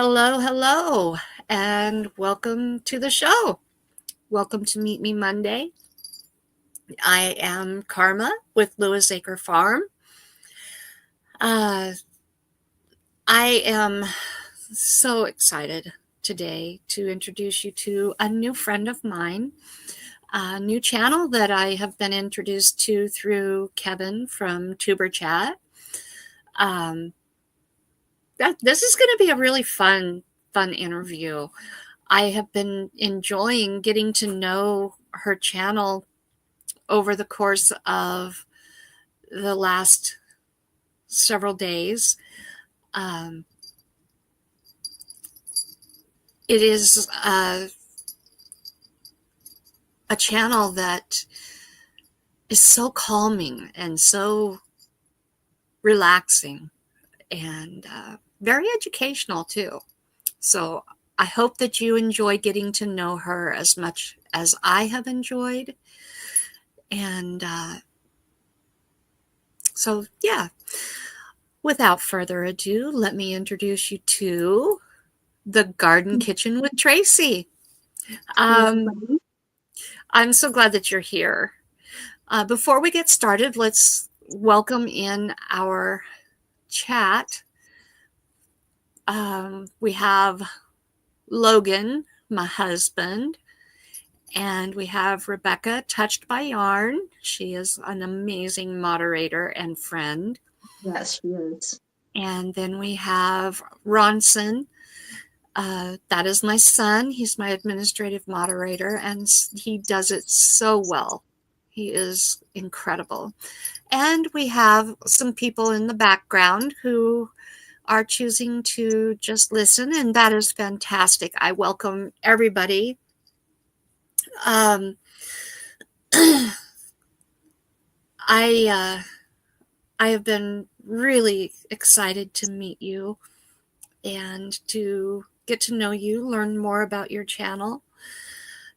Hello, hello, and welcome to the show. Welcome to Meet Me Monday. I am Karma with Lewis Acre Farm. I am so excited today to introduce you to a new friend of mine, a new channel that I have been introduced to through Kevin from Tuber Chat. This is going to be a really fun interview. I have been enjoying getting to know her channel over the course of the last several days. It is a channel that is so calming and so relaxing and very educational too. So I hope that you enjoy getting to know her as much as I have enjoyed. And so, yeah, without further ado, let me introduce you to the Garden Kitchen with Tracy. I'm so glad that you're here. Before we get started, let's welcome in our chat. We have Logan, my husband, and we have Rebecca, Touched by Yarn. She is an amazing moderator and friend. Yes, she is. And then we have Ronson. That is my son. He's my administrative moderator, and he does it so well. He is incredible. And we have some people in the background who are choosing to just listen, and that is fantastic. I welcome everybody. I have been really excited to meet you and to get to know you, learn more about your channel.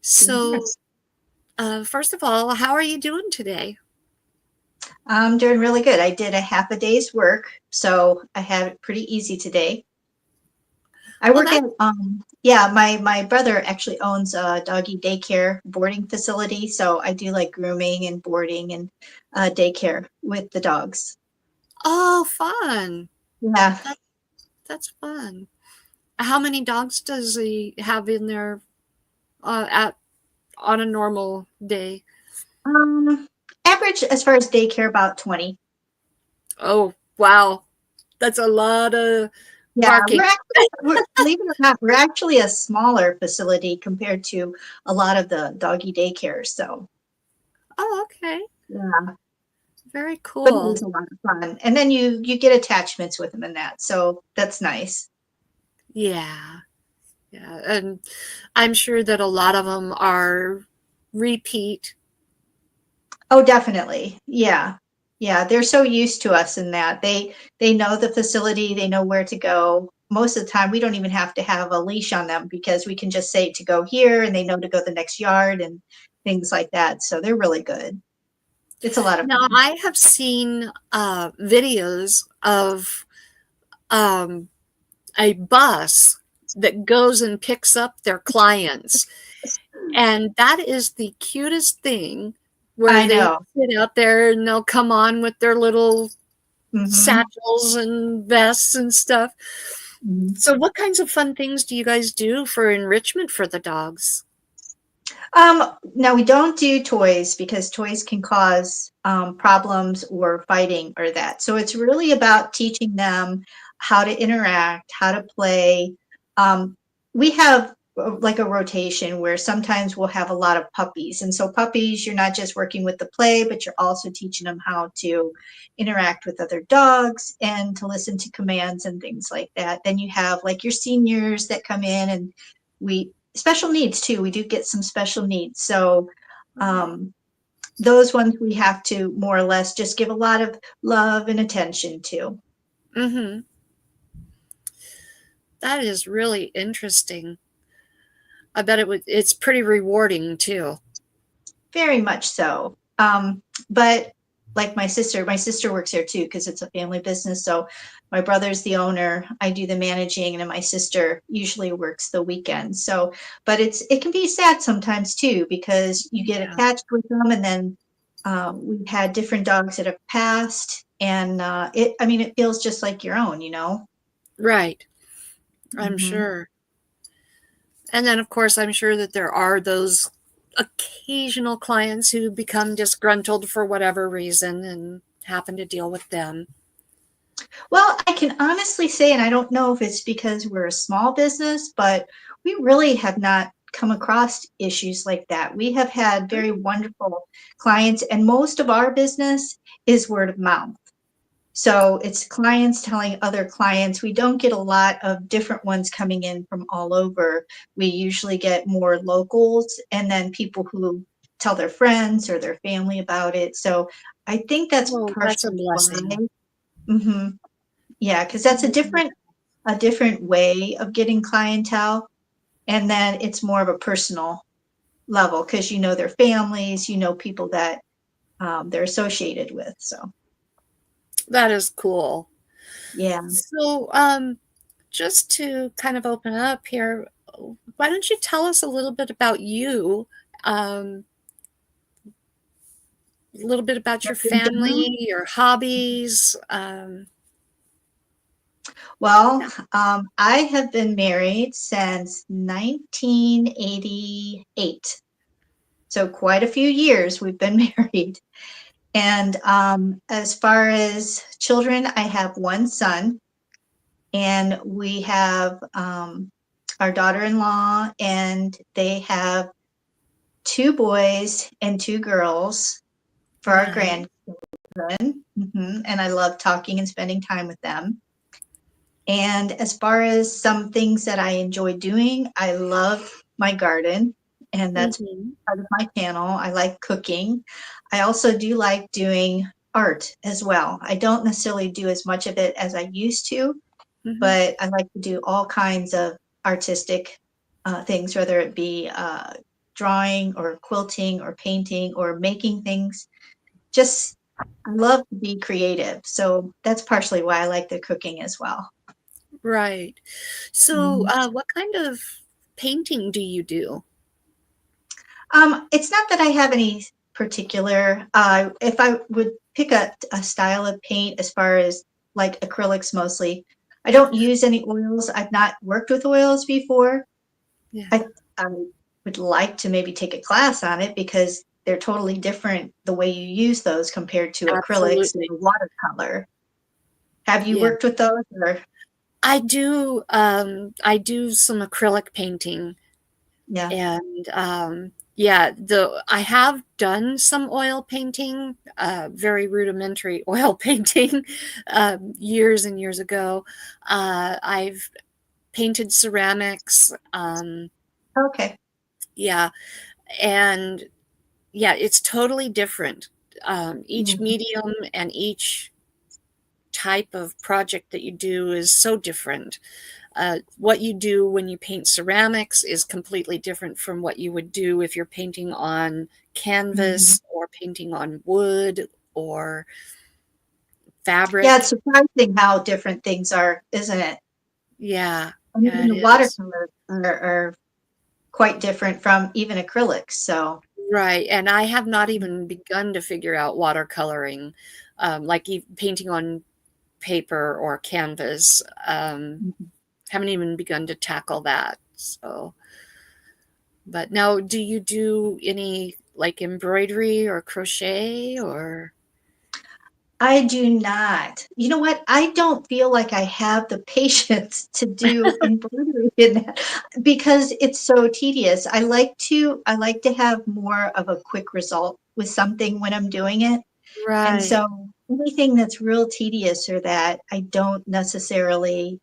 So, first of all, how are you doing today? I'm doing really good. I did a half a day's work, so I had it pretty easy today. I work at, my brother actually owns a doggy daycare boarding facility, so I do like grooming and boarding and daycare with the dogs. Oh, fun. Yeah. That's fun. How many dogs does he have in there on a normal day? Average as far as daycare, about 20. Oh, wow. That's a lot of Yeah, barking. believe it or not, we're actually a smaller facility compared to a lot of the doggy daycares. So, Oh, okay. yeah. Very But it cool. was a lot of fun. And then you get attachments with them in that. So that's nice. Yeah. Yeah. And I'm sure that a lot of them are repeat. Oh, definitely. Yeah. Yeah, they're so used to us in that. They know the facility, they know where to go. Most of the time we don't even have to have a leash on them because we can just say to go here and they know to go the next yard and things like that. So they're really good. It's a lot of Now, fun. I have seen videos of a bus that goes and picks up their clients. And that is the cutest thing, where I they know. sit out there and they'll come on with their little Hmm. satchels and vests and stuff. Hmm. So what kinds of fun things do you guys do for enrichment for the dogs? Now we don't do toys because toys can cause problems or fighting or that. So it's really about teaching them how to interact, how to play. We have like a rotation where sometimes we'll have a lot of puppies. And so puppies, you're not just working with the play, but you're also teaching them how to interact with other dogs and to listen to commands and things like that. Then you have like your seniors that come in and we special needs too. We do get some special needs. So those ones we have to more or less just give a lot of love and attention to. Mm-hmm. That is really interesting. I bet it's pretty rewarding too. Very much so. But like my sister works there too because it's a family business. So my brother's the owner, I do the managing, and then my sister usually works the weekends. So, but it can be sad sometimes too because you get Yeah. attached with them, and then we've had different dogs that have passed, and I mean, it feels just like your own, you know. Right. I'm Hmm. sure. And then, of course, I'm sure that there are those occasional clients who become disgruntled for whatever reason and happen to deal with them. Well, I can honestly say, and I don't know if it's because we're a small business, but we really have not come across issues like that. We have had very wonderful clients, and most of our business is word of mouth. So it's clients telling other clients. We don't get a lot of different ones coming in from all over. We usually get more locals and then people who tell their friends or their family about it. So I think that's Oh, that's a partially why. blessing. Hmm. Yeah, because that's a different way of getting clientele, and then it's more of a personal level because you know their families, you know people that they're associated with. So That is cool. yeah. So, just to kind of open up here, why don't you tell us a little bit about you? Um, a little bit about your In general, family, your hobbies. well, Yeah. I have been married since 1988, so quite a few years we've been married. And as far as children, I have one son, and we have our daughter-in-law, and they have two boys and two girls for our Nice. grandchildren. And I love talking and spending time with them. And as far as some things that I enjoy doing, I love my garden, and that's Mm-hmm. part of my channel. I like cooking. I also do like doing art as well. I don't necessarily do as much of it as I used to, Mm-hmm. but I like to do all kinds of artistic things, whether it be drawing or quilting or painting or making things. Just, I love to be creative. So that's partially why I like the cooking as well. Right. So, Mhm. what kind of painting do you do? It's not that I have any particular, if I would pick a style of paint as far as like acrylics mostly, I don't use any oils. I've not worked with oils before. Yeah, I would like to maybe take a class on it because they're totally different the way you use those compared to acrylics and absolutely. watercolor. Have you Yeah. worked with those or? I do some acrylic painting Yeah. and yeah, I have done some oil painting, very rudimentary oil painting, years and years ago. I've painted ceramics, Okay. yeah, and yeah, it's totally different. Each Mhm. medium and each type of project that you do is so different. What you do when you paint ceramics is completely different from what you would do if you're painting on Mhm. canvas or painting on wood or Yeah, it's fabric. surprising how different things are, isn't it? Yeah, And yeah, even it the is. watercolors are quite different from even acrylics. So, Right. And I have not even begun to figure out watercoloring, like painting on paper or canvas. mhm. Haven't even begun to tackle that. So, but now, do you do any like embroidery or crochet or? I do not. You know what? I don't feel like I have the patience to do embroidery in that because it's so tedious. I like to have more of a quick result with something when I'm doing it. And Right. so anything that's real tedious or that I don't necessarily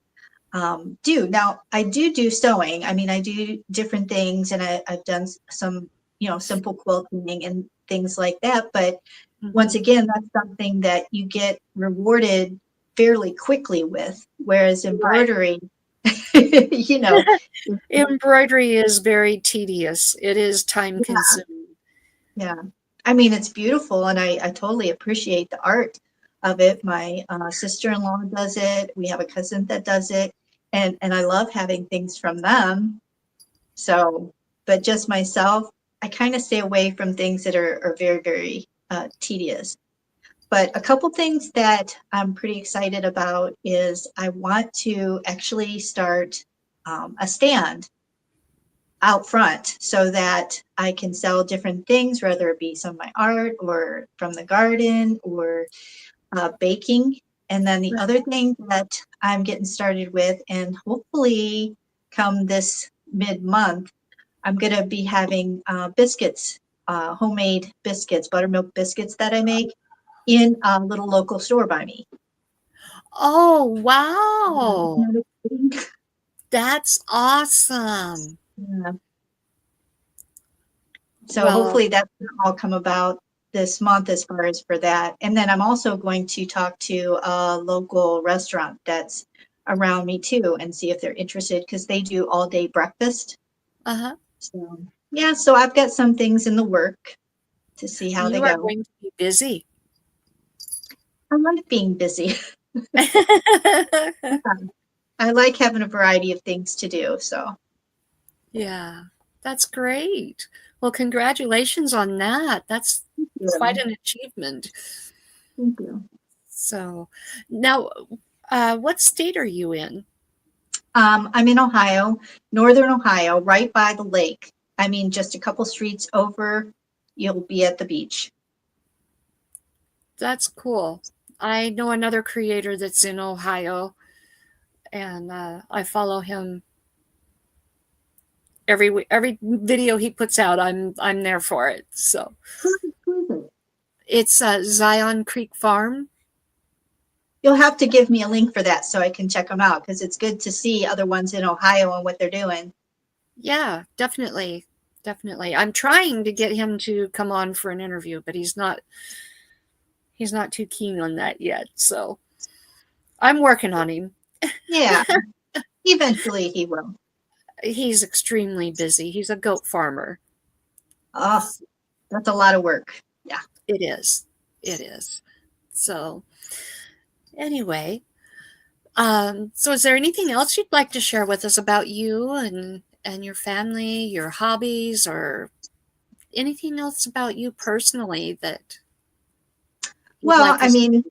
do. Now, I do sewing. I mean, I do different things, and I've done some, simple quilting and things like that. But once Mhm. again, that's something that you get rewarded fairly quickly with, whereas Right. embroidery, you know, Embroidery is very tedious. It is time yeah, consuming. yeah. I mean, it's beautiful, and I totally appreciate the art of it. My sister-in-law does it. We have a cousin that does it, and I love having things from them. So, but just myself, I kind of stay away from things that are very, very tedious. But a couple things that I'm pretty excited about is I want to actually start a stand out front so that I can sell different things, whether it be some of my art or from the garden or baking. And then the other thing that I'm getting started with, and hopefully come this mid-month, I'm going to be having biscuits, homemade biscuits, buttermilk biscuits that I make in a little local store by me. Oh, Isn't wow. that exciting? That's awesome. Yeah. So Well, hopefully that's going to all come about this month as far as for that. And then I'm also going to talk to a local restaurant that's around me too and see if they're interested because they do all day breakfast. uh-huh. So yeah, so I've got some things in the work to see how they You are go. going to be busy. I like being busy. I like having a variety of things to do. So Yeah, that's great. Well, congratulations on that. That's quite yeah, an achievement. thank you. So, now, what state are you in? I'm in Ohio, northern Ohio, right by the lake. I mean, just a couple streets over, you'll be at the beach. That's cool. I know another creator that's in Ohio, and I follow him every video he puts out. I'm there for it. So it's Zion Creek Farm. You'll have to give me a link for that so I can check them out because it's good to see other ones in Ohio and what they're doing. Yeah, definitely, definitely. I'm trying to get him to come on for an interview, but he's not too keen on that yet. So I'm working on him. Yeah, eventually he will. He's extremely busy. He's a goat farmer. Oh, that's a lot of work. Yeah. It is. It is. So anyway, so is there anything else you'd like to share with us about you and your family, your hobbies, or anything else about you personally that you'd Well, like I us? mean,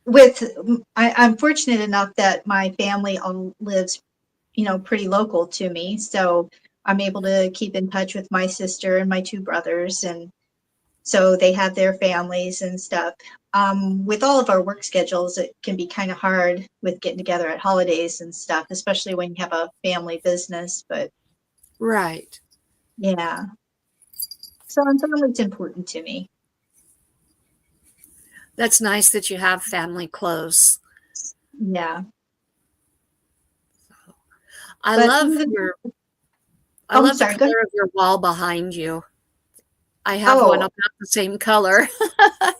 with I'm fortunate enough that my family all lives, pretty local to me, so I'm able to keep in touch with my sister and my two brothers, and so they have their families and stuff. With all of our work schedules, it can be kind of hard with getting together at holidays and stuff, especially when you have a family business. But Right. yeah, so family's important to me. That's nice that you have family close. Yeah, I but love even, your I oh, I'm love the sorry. Go ahead. color of your wall behind you. I have one Oh, about the same color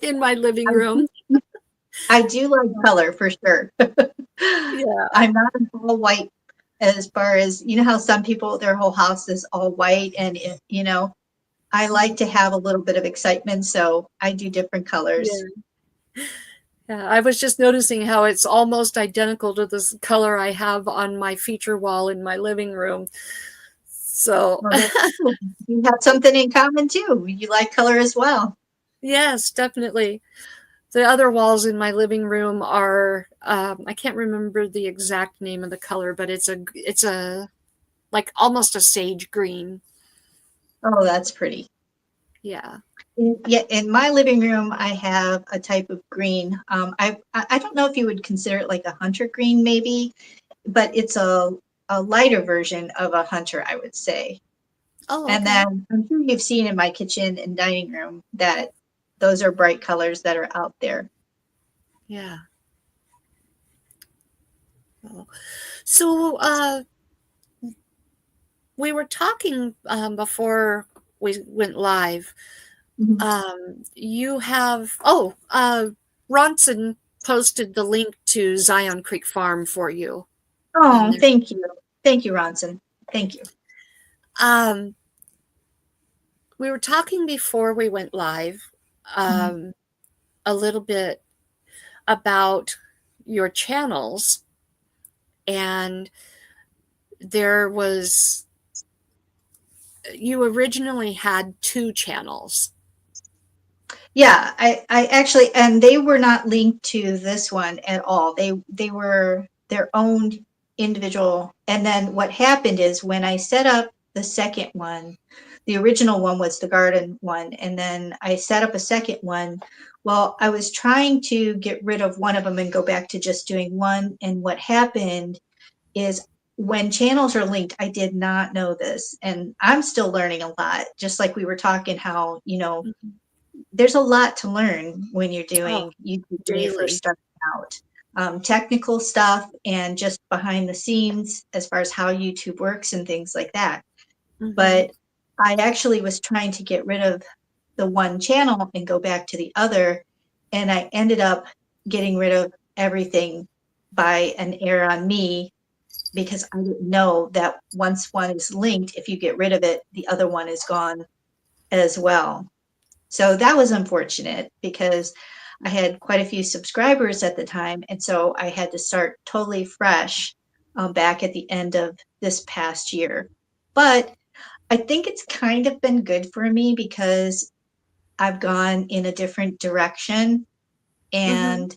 in my living I room. do, I do like color for sure. Yeah. I'm not all white as far as how some people their whole house is all white and I like to have a little bit of excitement, so I do different colors. Yeah. Yeah, I was just noticing how it's almost identical to this color I have on my feature wall in my living room. So, Well, that's cool. You have something in common too. You like color as well. yes, definitely. The other walls in my living room are I can't remember the exact name of the color, but it's a like almost a sage green. Oh, that's pretty. Yeah. Yeah, in my living room, I have a type of green. I don't know if you would consider it like a hunter green, maybe, but it's a lighter version of a hunter, I would say. Oh, And okay. then I'm sure you've seen in my kitchen and dining room that those are bright colors that are out there. Yeah. Oh. So, we were talking before we went live. Mhm. You have Ronson posted the link to Zion Creek Farm for you in Oh, there. thank you. Thank you, Ronson. Thank you. Um, we were talking before we went live, Mhm. um, a little bit about your channels, and there was you originally had two channels. Yeah, I actually, and they were not linked to this one at all. They were their own individual. And then what happened is when I set up the second one, the original one was the garden one, and then I set up a second one. Well, I was trying to get rid of one of them and go back to just doing one. And what happened is when channels are linked, I did not know this, and I'm still learning a lot. Just like we were talking, how Mhm. there's a lot to learn when you're Oh, doing YouTube when you're first daily. starting out. Technical stuff and just behind the scenes as far as how YouTube works and things like that. Hmm. But I actually was trying to get rid of the one channel and go back to the other, and I ended up getting rid of everything by an error on me because I didn't know that once one is linked, if you get rid of it, the other one is gone as well. So that was unfortunate because I had quite a few subscribers at the time. And so I had to start totally fresh back at the end of this past year. But I think it's kind of been good for me because I've gone in a different direction, Hmm. and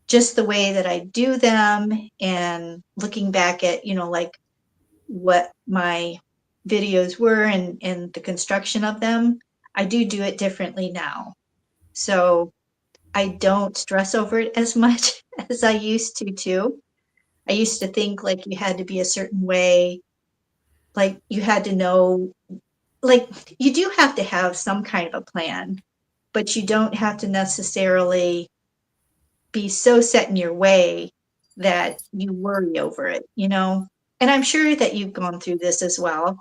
just the way that I do them and looking back at, like what my videos were and the construction of them, I do it differently now. So I don't stress over it as much as I used to too. I used to think like you had to be a certain way, like you had to know, like you do have to have some kind of a plan, but you don't have to necessarily be so set in your way that you worry over it. And I'm sure that you've gone through this as well.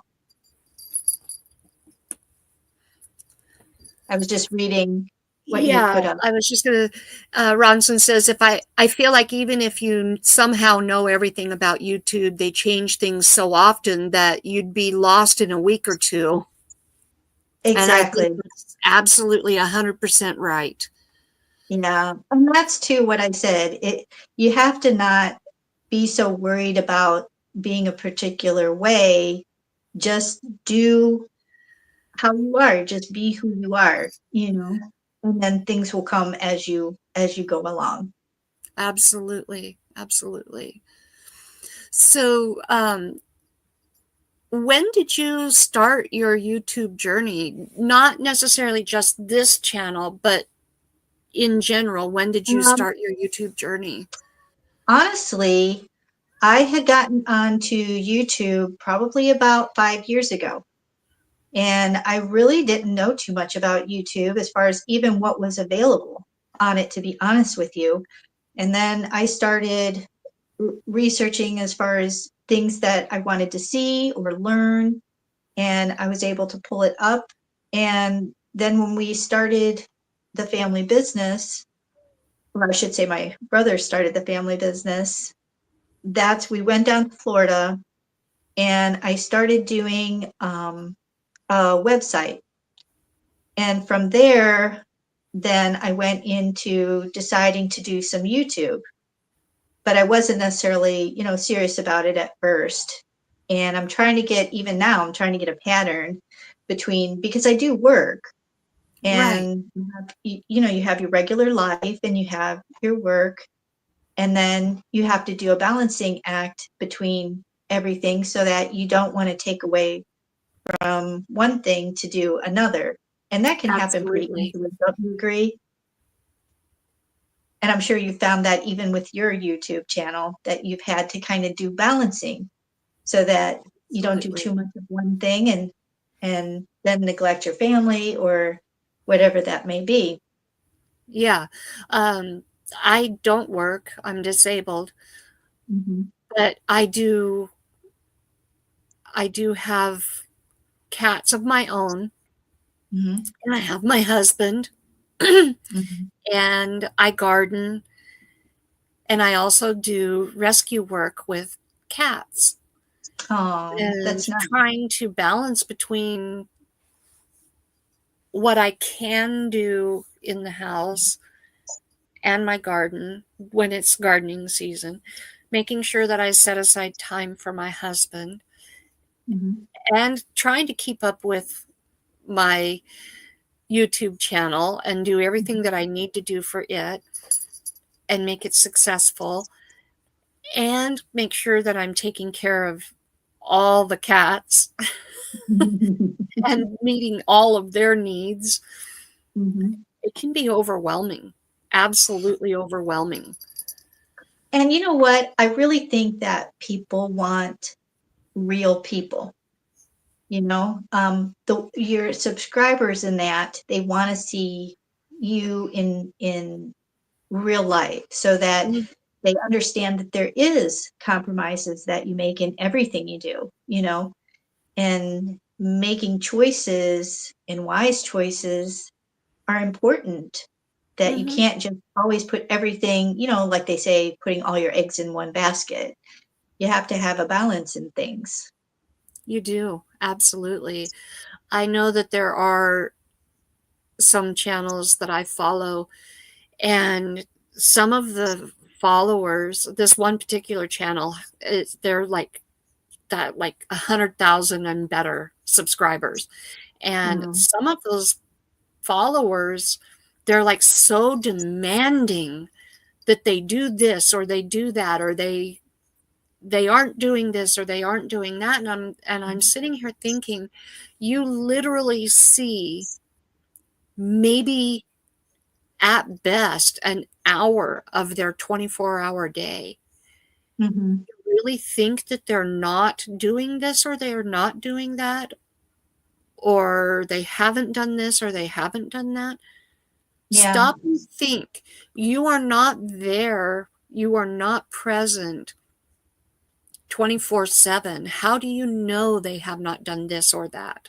I was just reading what you Yeah, put up. I was just gonna. Ronson says, if I feel like even if you somehow know everything about YouTube, they change things so often that you'd be lost in a week or two. And I think Exactly. that's absolutely 100% right. Yeah. And that's too what I said. You have to not be so worried about being a particular way. Just do how you are. Just be who you are. And then things will come as you go along. Absolutely, absolutely. So, when did you start your YouTube journey? Not necessarily just this channel, but in general, when did you Um, start your YouTube journey? Honestly, I had gotten onto YouTube probably about 5 years ago. And I really didn't know too much about YouTube as far as even what was available on it, to be honest with you. And then I started researching as far as things that I wanted to see or learn, and I was able to pull it up. And then when we started the family business, or I should say my brother started the family business, we went down to Florida, and I started doing a website. And from there, then I went into deciding to do some YouTube, but I wasn't necessarily, serious about it at first. And I'm trying to get, even now, I'm trying to get a pattern between, because I do work, Right. and you have your regular life and you have your work, and then you have to do a balancing act between everything so that you don't want to take away from one thing to do another. And that can happen pretty Absolutely. easily, don't you agree? And I'm sure you found that even with your YouTube channel, that you've had to kind of do balancing so that you don't do Absolutely. too much of one thing and then neglect your family or whatever that may be. Yeah. Um, I don't work. I'm disabled, Hmm. but I do have cats of my own, Hmm. and I have my husband, Hmm. and I garden, and I also do rescue work with cats. Oh, And that's nice. trying to balance between what I can do in the house and my garden when it's gardening season, making sure that I set aside time for my husband, Mhm. and trying to keep up with my YouTube channel and do everything that I need to do for it and make it successful, and make sure that I'm taking care of all the cats and meeting all of their needs. Mhm. It can be overwhelming, absolutely overwhelming. And you know what? I really think that people want real people. You know, your subscribers in that they want to see you in real life, so that Mhm, they understand that there is compromises that you make in everything you do. You know, and making choices and wise choices are important. That you mhm. can't just always put everything, you know, like they say, putting all your eggs in one basket. You have to have a balance in things. You do, absolutely. I know that there are some channels that I follow, and some of the followers, this one particular channel, they're like that, like 100,000 and better subscribers. And Mm, some of those followers, they're like so demanding that they do this or they do that, or they aren't doing this or they aren't doing that. And I'm sitting here thinking, you literally see maybe at best an hour of their 24-hour day. mhm. Really think that they're not doing this or they're not doing that, or they haven't done this or they haven't done that. Yeah, Stop and think. You are not there. You are not present 24/7. How do you know they have not done this or that?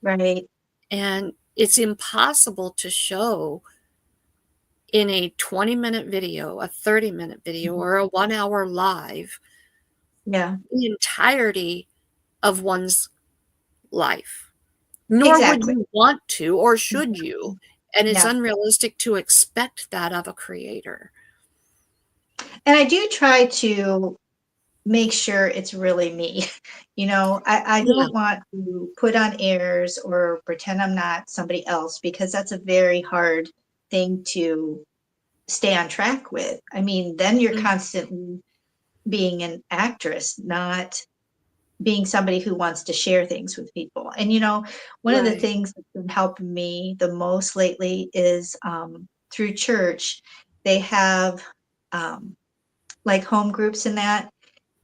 right. And it's impossible to show in a 20-minute video, a 30-minute video, Mhm. or a 1 hour live Yeah, the entirety of one's life. Nor would exactly. you want to, or should you. And it's Yeah. unrealistic to expect that of a creator. And I do try to make sure it's really me. You know, I Yeah. don't want to put on airs or pretend I'm not somebody else, because that's a very hard thing to stay on track with. I mean, then you're Mm, constantly being an actress, not being somebody who wants to share things with people. And you know, one of the right. things that's been helping me the most lately is through church. They have um, like home groups and that,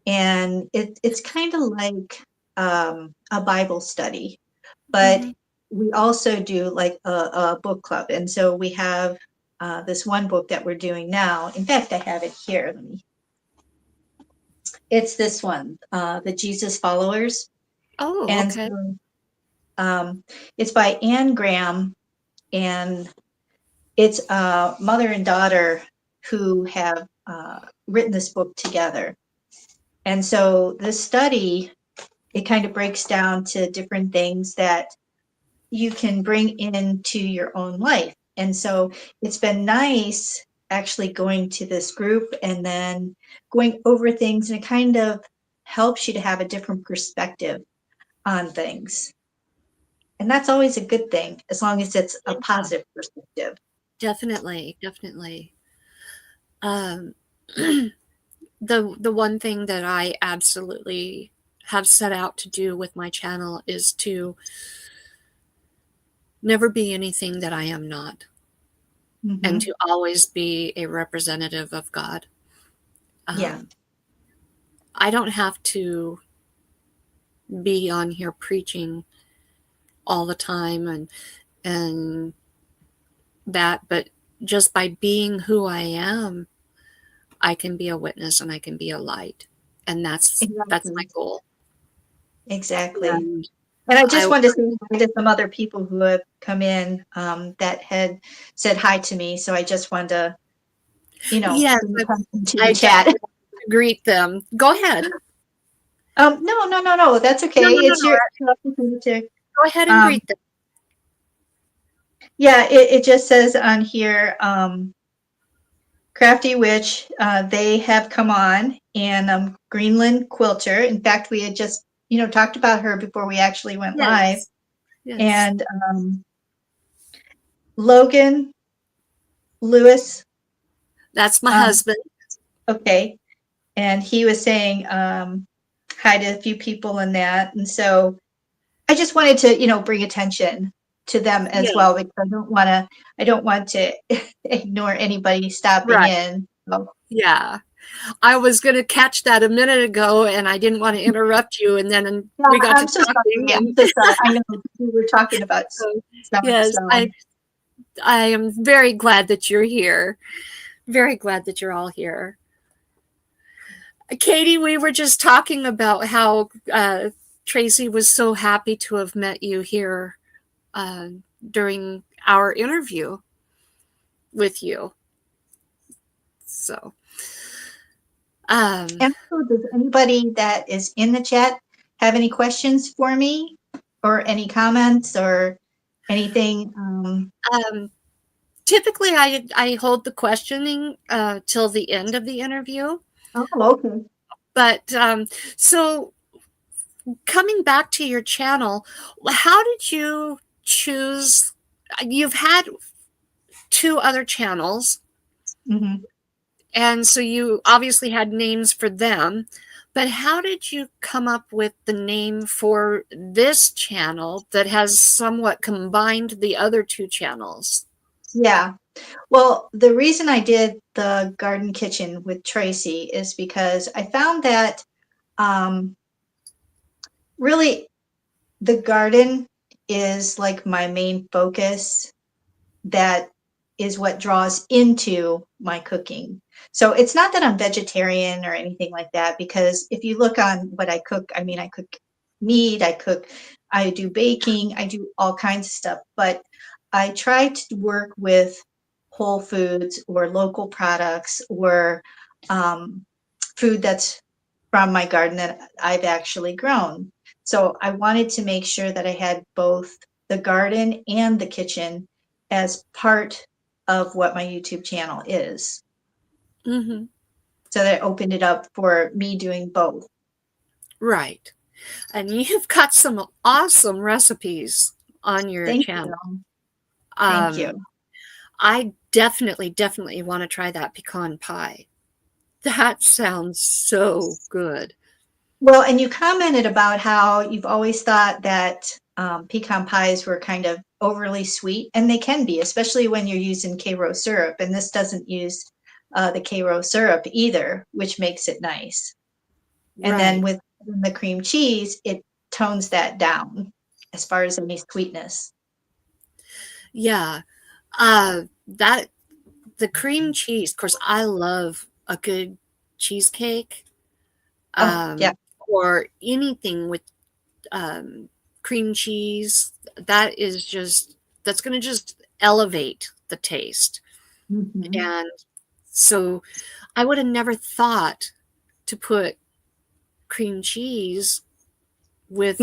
and it's kind of like a Bible study, but Mhm. we also do like a book club. And so we have this one book that we're doing now. In fact, I have it here. It's this one, The Jesus Followers. Oh, And okay. so it's by Anne Graham, and it's a mother and daughter who have written this book together. And so this study, it kind of breaks down to different things that you can bring into your own life. And so it's been nice actually going to this group and then going over things, and it kind of helps you to have a different perspective on things. And that's always a good thing, as long as it's a Yeah, positive perspective. definitely, definitely. Um, the one thing that I absolutely have set out to do with my channel is to never be anything that I am not, and Hmm. to always be a representative of God. Yeah, Um, I don't have to be on here preaching all the time and that, but just by being who I am, I can be a witness and I can be a light. And that's my exactly. goal. Exactly. And And I just I wanted to say hi to some other people who have come in that had said hi to me. So I just wanted to, yes, bring attention to the I chat. definitely want to greet them. Go ahead. No, no, no, no. That's No, okay. no, no, It's no. your opportunity to. Go ahead and Um, greet them. Yeah, it just says on here, Crafty Witch, they have come on, and Greenland Quilter. In fact, we had just, talked about her before we actually went live. Yes. Yes. And Logan Lewis, That's my um, husband. okay, and he was saying hi to a few people in that, and so I just wanted to, bring attention to them as Yeah. well, because I don't want to ignore anybody stopping Right. in. So, Yeah. I was going to catch that a minute ago and I didn't want to interrupt you. And then yeah, we got to I'm so talking. sorry. I'm so sorry. I know we were talking about So, so and yes, so. I am very glad that you're here. Very glad that you're all here. Katie, we were just talking about how Tracy was so happy to have met you here uh, during our interview with you. So, um, And so does anybody that is in the chat have any questions for me, or any comments, or anything? um, typically, I hold the questioning till the end of the interview. Oh, okay. But so coming back to your channel, how did you choose? You've had two other channels, Hmm. and so you obviously had names for them. But how did you come up with the name for this channel that has somewhat combined the other two channels? Yeah. Well, the reason I did the garden kitchen with Tracy is because I found that um, really the garden is like my main focus. That is what draws into my cooking. So it's not that I'm vegetarian or anything like that, because if you look on what I cook, I mean, I cook meat, I do baking, I do all kinds of stuff, but I try to work with whole foods or local products, or um, food that's from my garden that I've actually grown. So I wanted to make sure that I had both the garden and the kitchen as part of what my YouTube channel is. Mm-hmm. So that opened it up for me doing both. Right. And you've got some awesome recipes on your Thank channel. you. Thank Um, you. I definitely want to try that pecan pie. That sounds so good. Well, and you commented about how you've always thought that pecan pies were kind of overly sweet, and they can be, especially when you're using Karo syrup. And this doesn't use the Karo syrup either, which makes it nice. And then Right. with the cream cheese, it tones that down as far as any sweetness. Yeah. That the cream cheese, of course, I love a good cheesecake, Oh, yeah. or anything with um, cream cheese. That is just, that's going to just elevate the taste. Hmm. And so I would have never thought to put cream cheese with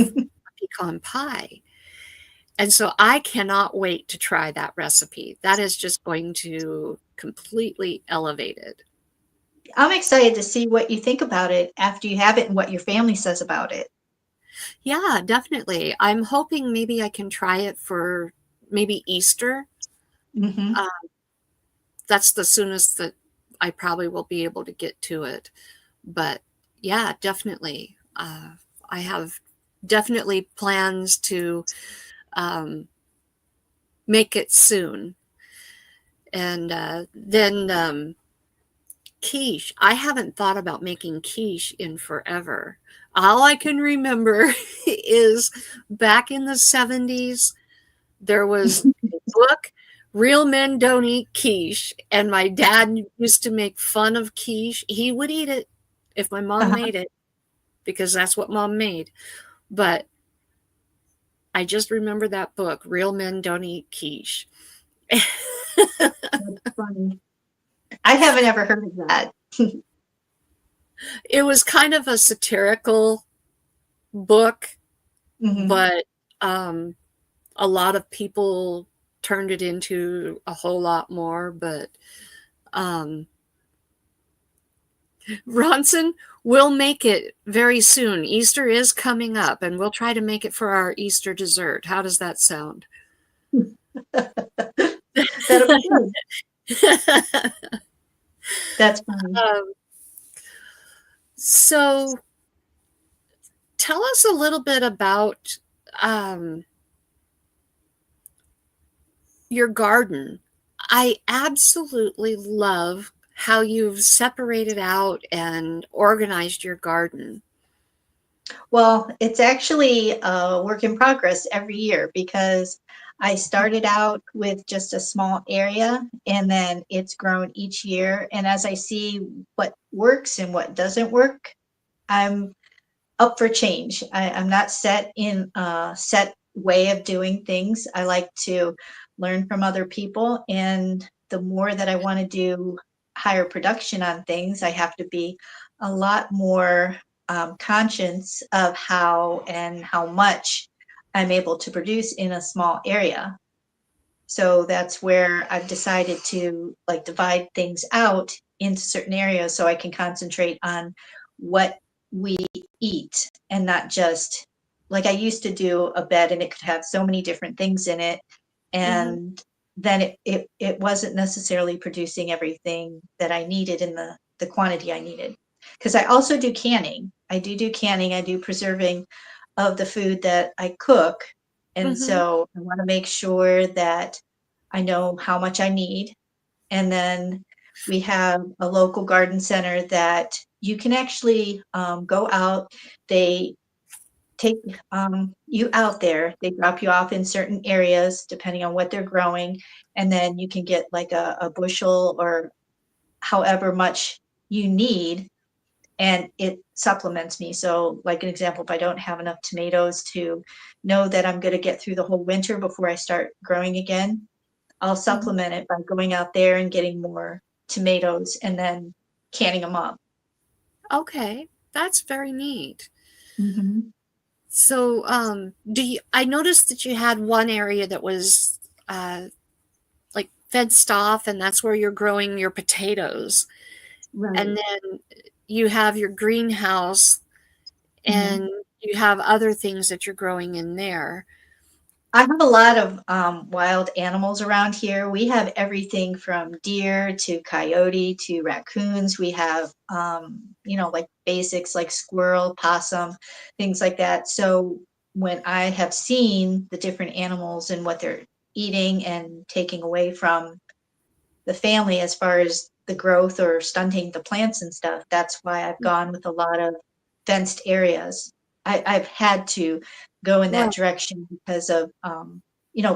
pecan pie. And so I cannot wait to try that recipe. That is just going to completely elevate it. I'm excited to see what you think about it after you have it and what your family says about it. Yeah, definitely. I'm hoping maybe I can try it for maybe Easter. Hmm. Uh, that's the soonest that I probably will be able to get to it. But yeah, definitely. I have definitely plans to um, make it soon. And then quiche. I haven't thought about making quiche in forever. All I can remember is back in the 70s, there was a book, Real Men Don't Eat Quiche. And my dad used to make fun of quiche. He would eat it if my mom Uh-huh. made it because that's what mom made. But I just remember that book, Real Men Don't Eat Quiche. That's funny. I haven't ever heard of that. It was kind of a satirical book, Hmm. but a lot of people. turned it into a whole lot more, but um, Ronson, we'll make it very soon. Easter is coming up, and we'll try to make it for our Easter dessert. How does that sound? That'll be good. That's fine. So tell us a little bit about your garden. I absolutely love how you've separated out and organized your garden. Well, it's actually a work in progress every year because I started out with just a small area and then it's grown each year. And as I see what works and what doesn't work, I'm up for change. I'm not set in a set way of doing things. I like to learn from other people. And the more that I want to do higher production on things, I have to be a lot more conscious of how and how much I'm able to produce in a small area. So that's where I've decided to like divide things out into certain areas so I can concentrate on what we eat and not just like I used to do a bed and it could have so many different things in it. Mm-hmm. And then it wasn't necessarily producing everything that I needed in the quantity I needed. Because I also do canning. I do canning. I do preserving of the food that I cook. And Mm-hmm. so I want to make sure that I know how much I need. And then we have a local garden center that you can actually go out. They take you out there. They drop you off in certain areas depending on what they're growing. And then you can get like a bushel or however much you need. And it supplements me. So, like an example, if I don't have enough tomatoes to know that I'm going to get through the whole winter before I start growing again, I'll Mm-hmm. supplement it by going out there and getting more tomatoes and then canning them up. Okay, that's very neat. Mm-hmm. So, I noticed that you had one area that was uh, like fenced off, and that's where you're growing your potatoes. And Right. then you have your greenhouse, Mm-hmm. and you have other things that you're growing in there. I have a lot of wild animals around here. We have everything from deer to coyote to raccoons. We have, like basics like squirrel, possum, things like that. So when I have seen the different animals and what they're eating and taking away from the family as far as the growth or stunting the plants and stuff, that's why I've gone with a lot of fenced areas. I've had to go in that Right. direction because of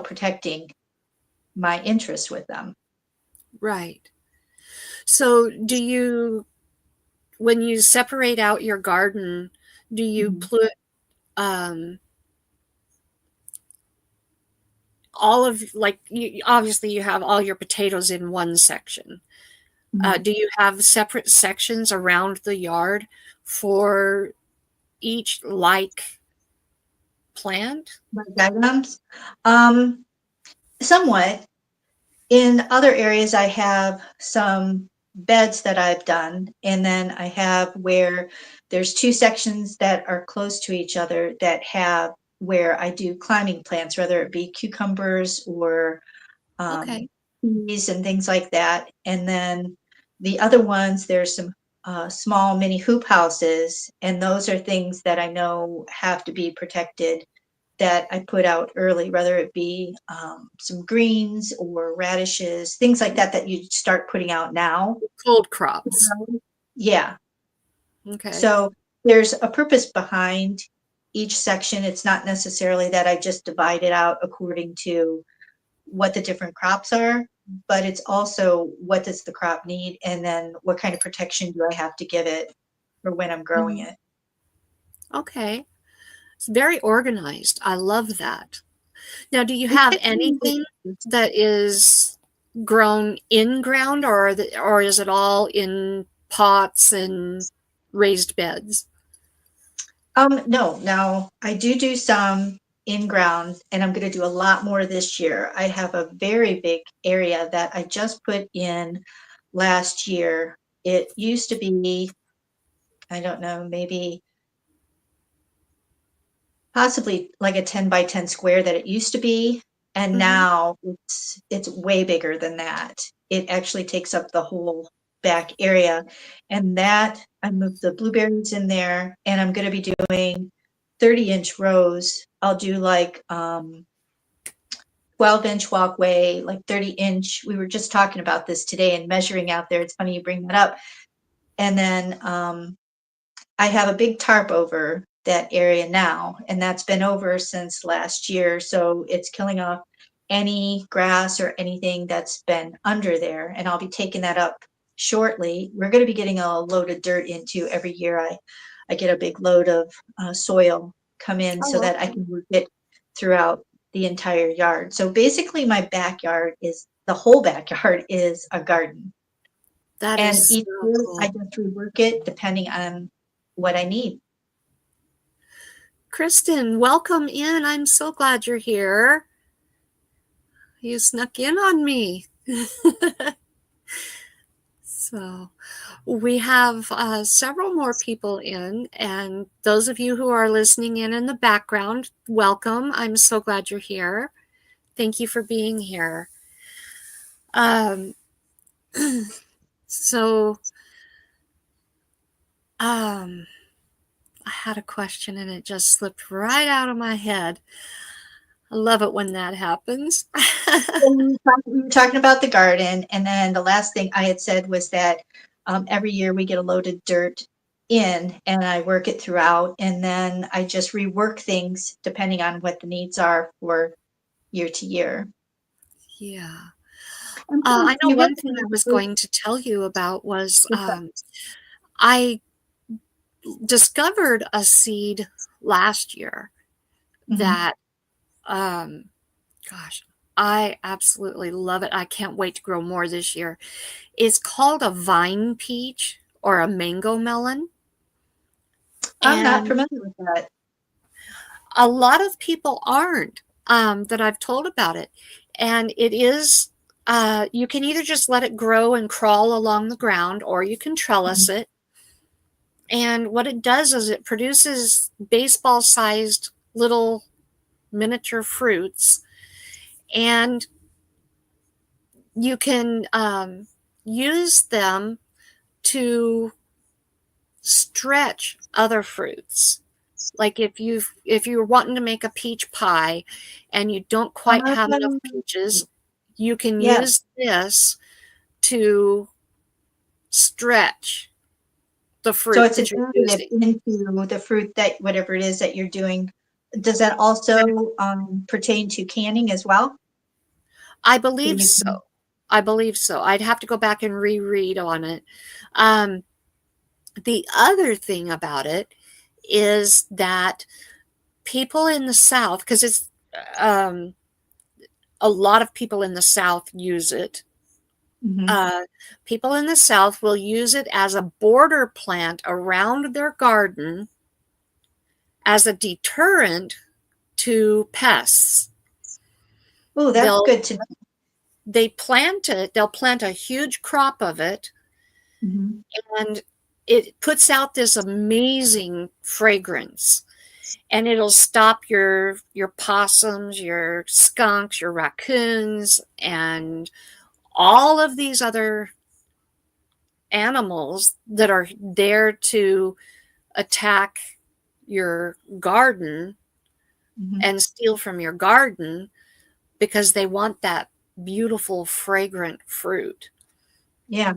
protecting my interest with them. Right. So, when you separate out your garden, do you Mhm. put um, all of like obviously you have all your potatoes in one section. Mhm. Do you have separate sections around the yard for each plant? Like diagrams, um, somewhat. In other areas, I have some beds that I've done, and then I have where there's two sections that are close to each other that have where I do climbing plants, whether it be cucumbers or Okay. peas and things like that. And then the other ones, there's some small mini hoop houses, and those are things that I know have to be protected that I put out early, whether it be some greens or radishes, things like that that you start putting out now. Cold crops. Yeah. Okay. So there's a purpose behind each section. It's not necessarily that I just divide it out according to what the different crops are, but it's also what does the crop need and then what kind of protection do I have to give it for when I'm growing Mhm. it. Okay. It's very organized. I love that. Now, do you It have takes me anything that is grown in ground, or is it all in pots and raised beds? No, now I do some. in ground, and I'm going to do a lot more this year. I have a very big area that I just put in last year. It used to be, I don't know, maybe possibly like a 10 by 10 square that it used to be. And Mm-hmm. now it's way bigger than that. It actually takes up the whole back area. And that I moved the blueberries in there, and I'm going to be doing 30-inch rows. I'll do like 12-inch walkway, like 30-inch. We were just talking about this today and measuring out there. It's funny you bring that up. And then I have a big tarp over that area now, and that's been over since last year. So it's killing off any grass or anything that's been under there. And I'll be taking that up shortly. We're going to be getting a load of dirt into every year. I get a big load of soil come in so Oh, that I okay. can work it throughout the entire yard. So basically my backyard is, the whole backyard is a garden. That And is each so year I cool. just rework it depending on what I need. Kristen, welcome in. I'm so glad you're here. You snuck in on me. So we have several more people in, and those of you who are listening in the background, welcome. I'm so glad you're here. Thank you for being here. Um, so I had a question and it just slipped right out of my head. I love it when that happens. We were talking about the garden, and then the last thing I had said was that every year we get a load of dirt in, and I work it throughout, and then I just rework things depending on what the needs are for year to year. Yeah. And I know you one really thing I was need going to tell you about was to I discovered a seed last year Mhm. that, um, gosh, I absolutely love it. I can't wait to grow more this year. It's called a vine peach or a mango melon. I'm not And familiar with that. a lot of people aren't that I've told about it. And it is, you can either just let it grow and crawl along the ground, or you can trellis Mhm. it. And what it does is it produces baseball sized little miniature fruits. And you can use them to stretch other fruits. Like if you're wanting to make a peach pie and you don't quite have enough Um, peaches, you can yeah. use this to stretch the So fruit it's an that you're additive using. into the fruit that whatever it is that you're doing. Does that also pertain to canning as well? I So believe you so. can, I believe so. I'd have to go back and reread on it. Um, the other thing about it is that people in the South, because it's um, a lot of people in the South use it. mhm. Uh, People in the South will use it as a border plant around their garden as a deterrent to pests. Oh, that's They'll good to know. they plant it, they'll plant a huge crop of it, Mhm. and it puts out this amazing fragrance. And it'll stop your possums, your skunks, your raccoons, and all of these other animals that are there to attack your garden Mhm. and steal from your garden because they want that beautiful fragrant fruit. Yeah.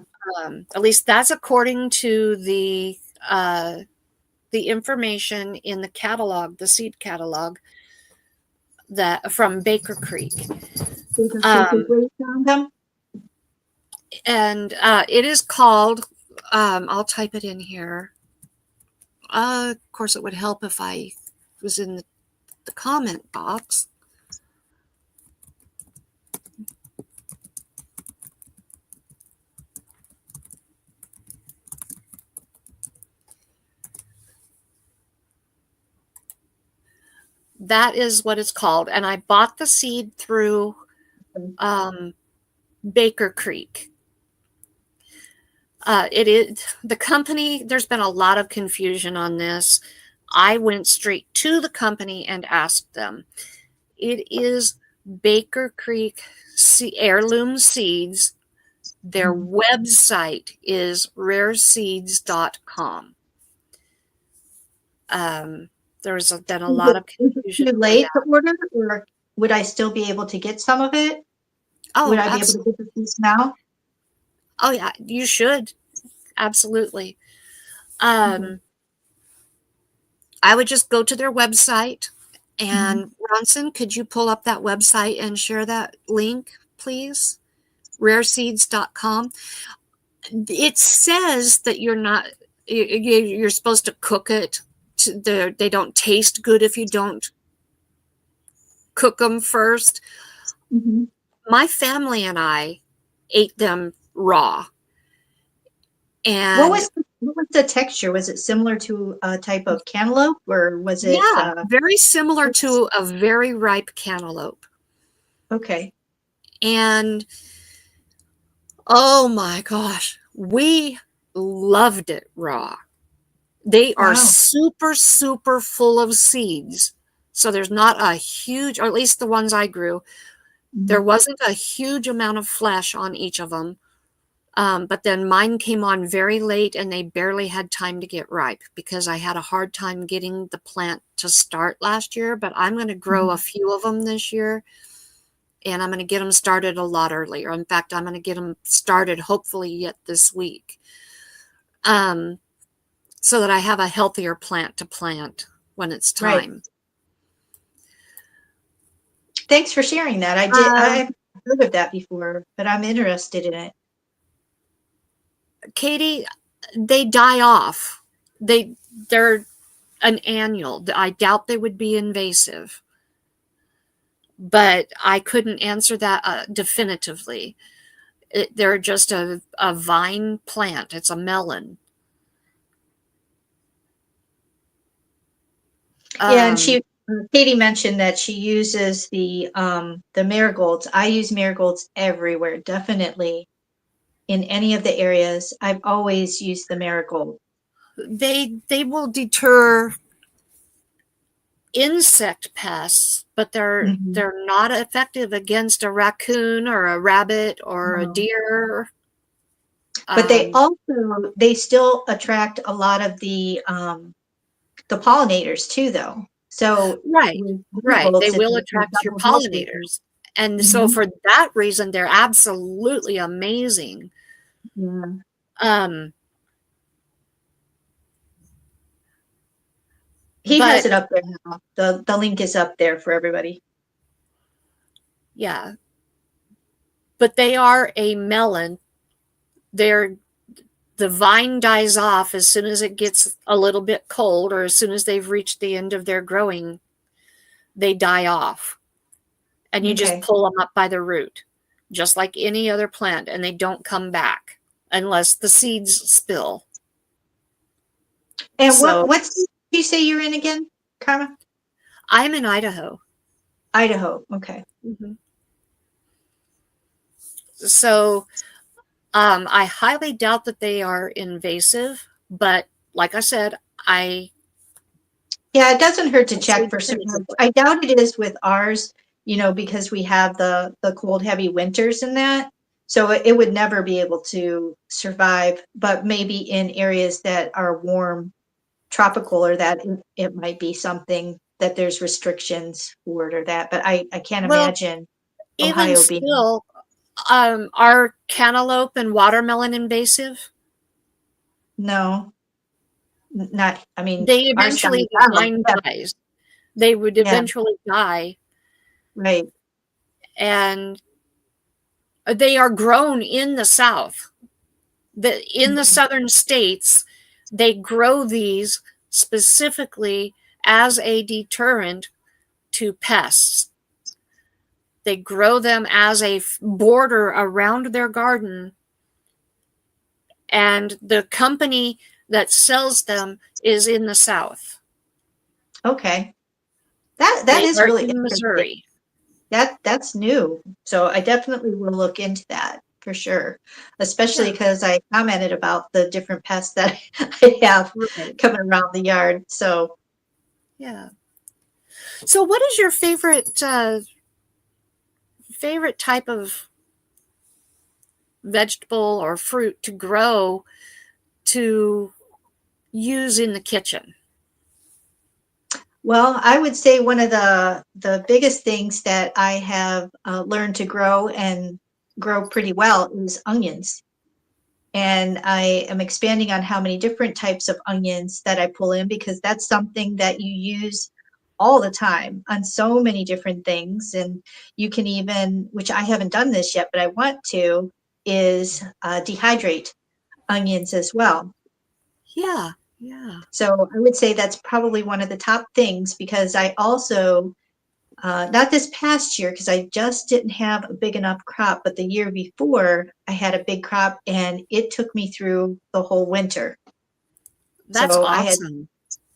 At least that's according to the information in the catalog, the seed catalog that from Baker Creek. Baker Creek is Um, where you found them? and it is called, I'll type it in here. Of course, it would help if I was in the comment box. That is what it's called. And I bought the seed through Baker Creek. It is the company. There's been a lot of confusion on this. I went straight to the company and asked them. It is Baker Creek Heirloom Seeds. Their website is rareseeds.com. There's been a lot of confusion. Is it too late to order, or would I still be able to get some of it? Oh, would I be able to get the seeds now? Oh yeah, you should. Absolutely. I would just go to their website. And Ronson, could you pull up that website and share that link, please? Rareseeds.com. It says that you're supposed to cook it. They don't taste good if you don't cook them first. My family and I ate them raw. And what was the texture? Was it similar to a type of cantaloupe, or was it? Yeah, very similar to a very ripe cantaloupe. Okay. And oh my gosh, we loved it raw. They are super, super full of seeds. So there's not a huge, or at least the ones I grew, there wasn't a huge amount of flesh on each of them. But then mine came on very late and they barely had time to get ripe because I had a hard time getting the plant to start last year. But I'm going to grow a few of them this year, and I'm going to get them started a lot earlier. In fact, I'm going to get them started hopefully yet this week, so that I have a healthier plant to plant when it's time. Right. Thanks for sharing that. I've heard of that before, but I'm interested in it. Katie, they die off. They're an annual. I doubt they would be invasive, but I couldn't answer that definitively. They're just a vine plant. It's a melon. Yeah, and Katie mentioned that she uses the marigolds. I use marigolds everywhere, definitely. In any of the areas, I've always used the marigold. They will deter insect pests, but they're not effective against a raccoon or a rabbit or a deer. But they still attract a lot of the pollinators too, though. So right. They will attract your pollinators. And so for that reason, they're absolutely amazing. Yeah. He has it up there now. The link is up there for everybody. Yeah. But they are a melon. The vine dies off as soon as it gets a little bit cold, or as soon as they've reached the end of their growing, they die off. And you just pull them up by the root, just like any other plant, and they don't come back unless the seeds spill. And what state did you say you're in again, Karma? I'm in Idaho. Idaho, okay. So I highly doubt that they are invasive, but like I said, yeah, it doesn't hurt to check for certain. I doubt it is with ours, because we have the cold, heavy winters in that. So it would never be able to survive, but maybe in areas that are warm, tropical, or that it might be something that there's restrictions for it or that. But I can't imagine Ohio being. Still, are cantaloupe and watermelon invasive? No, not. I mean, they eventually dies. They would eventually die. Right. And they are grown in the South. In the southern states, they grow these specifically as a deterrent to pests. They grow them as a border around their garden, and the company that sells them is in the South. Okay. That They is are really in interesting. Missouri. That's new. So I definitely will look into that for sure. Especially Yeah, because I commented about the different pests that I have right. coming around the yard. So Yeah. So, what is your favorite type of vegetable or fruit to grow to use in the kitchen? well, I would say one of the biggest things that I have learned to grow and grow pretty well is onions. And I am expanding on how many different types of onions that I pull in because that's something that you use all the time on so many different things. And you can even, which I haven't done this yet, but I want to, is dehydrate onions as well. Yeah, yeah. So I would say that's probably one of the top things because I also, not this past year, because I just didn't have a big enough crop, but the year before I had a big crop and it took me through the whole winter. That's So I had, awesome.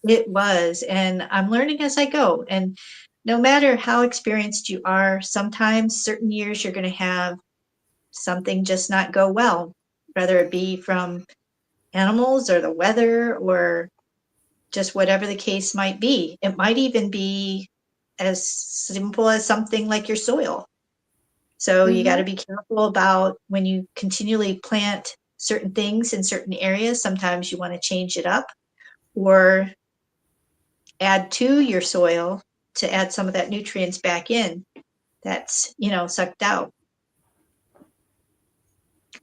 it was, and I'm learning as I go. And no matter how experienced you are, sometimes certain years you're going to have something just not go well, whether it be from animals or the weather or just whatever the case might be. It might even be as simple as something like your soil. So you got Hmm. to be careful about when you continually plant certain things in certain areas. Sometimes you want to change it up or add to your soil to add some of that nutrients back in that's, sucked out.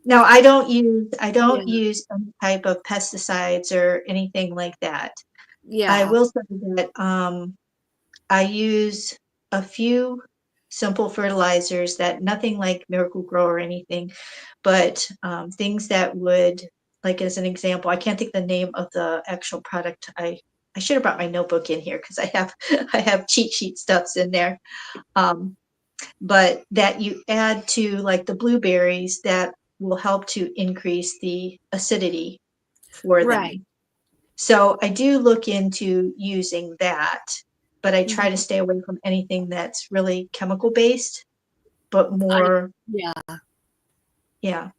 Now, I Yeah, don't use any type of pesticides or anything like that. I yeah, will say that I use a few simple fertilizers that nothing like Miracle Grow or anything, but things that would, like as an example, I can't think the name of the actual product. I should have brought my notebook in here because I have I have cheat sheet stuffs in there. Um, but that you add to like the blueberries that will help to increase the acidity for right. them. So I do look into using that, but I try to Hmm. stay away from anything that's really chemical based, but I more, yeah. yeah.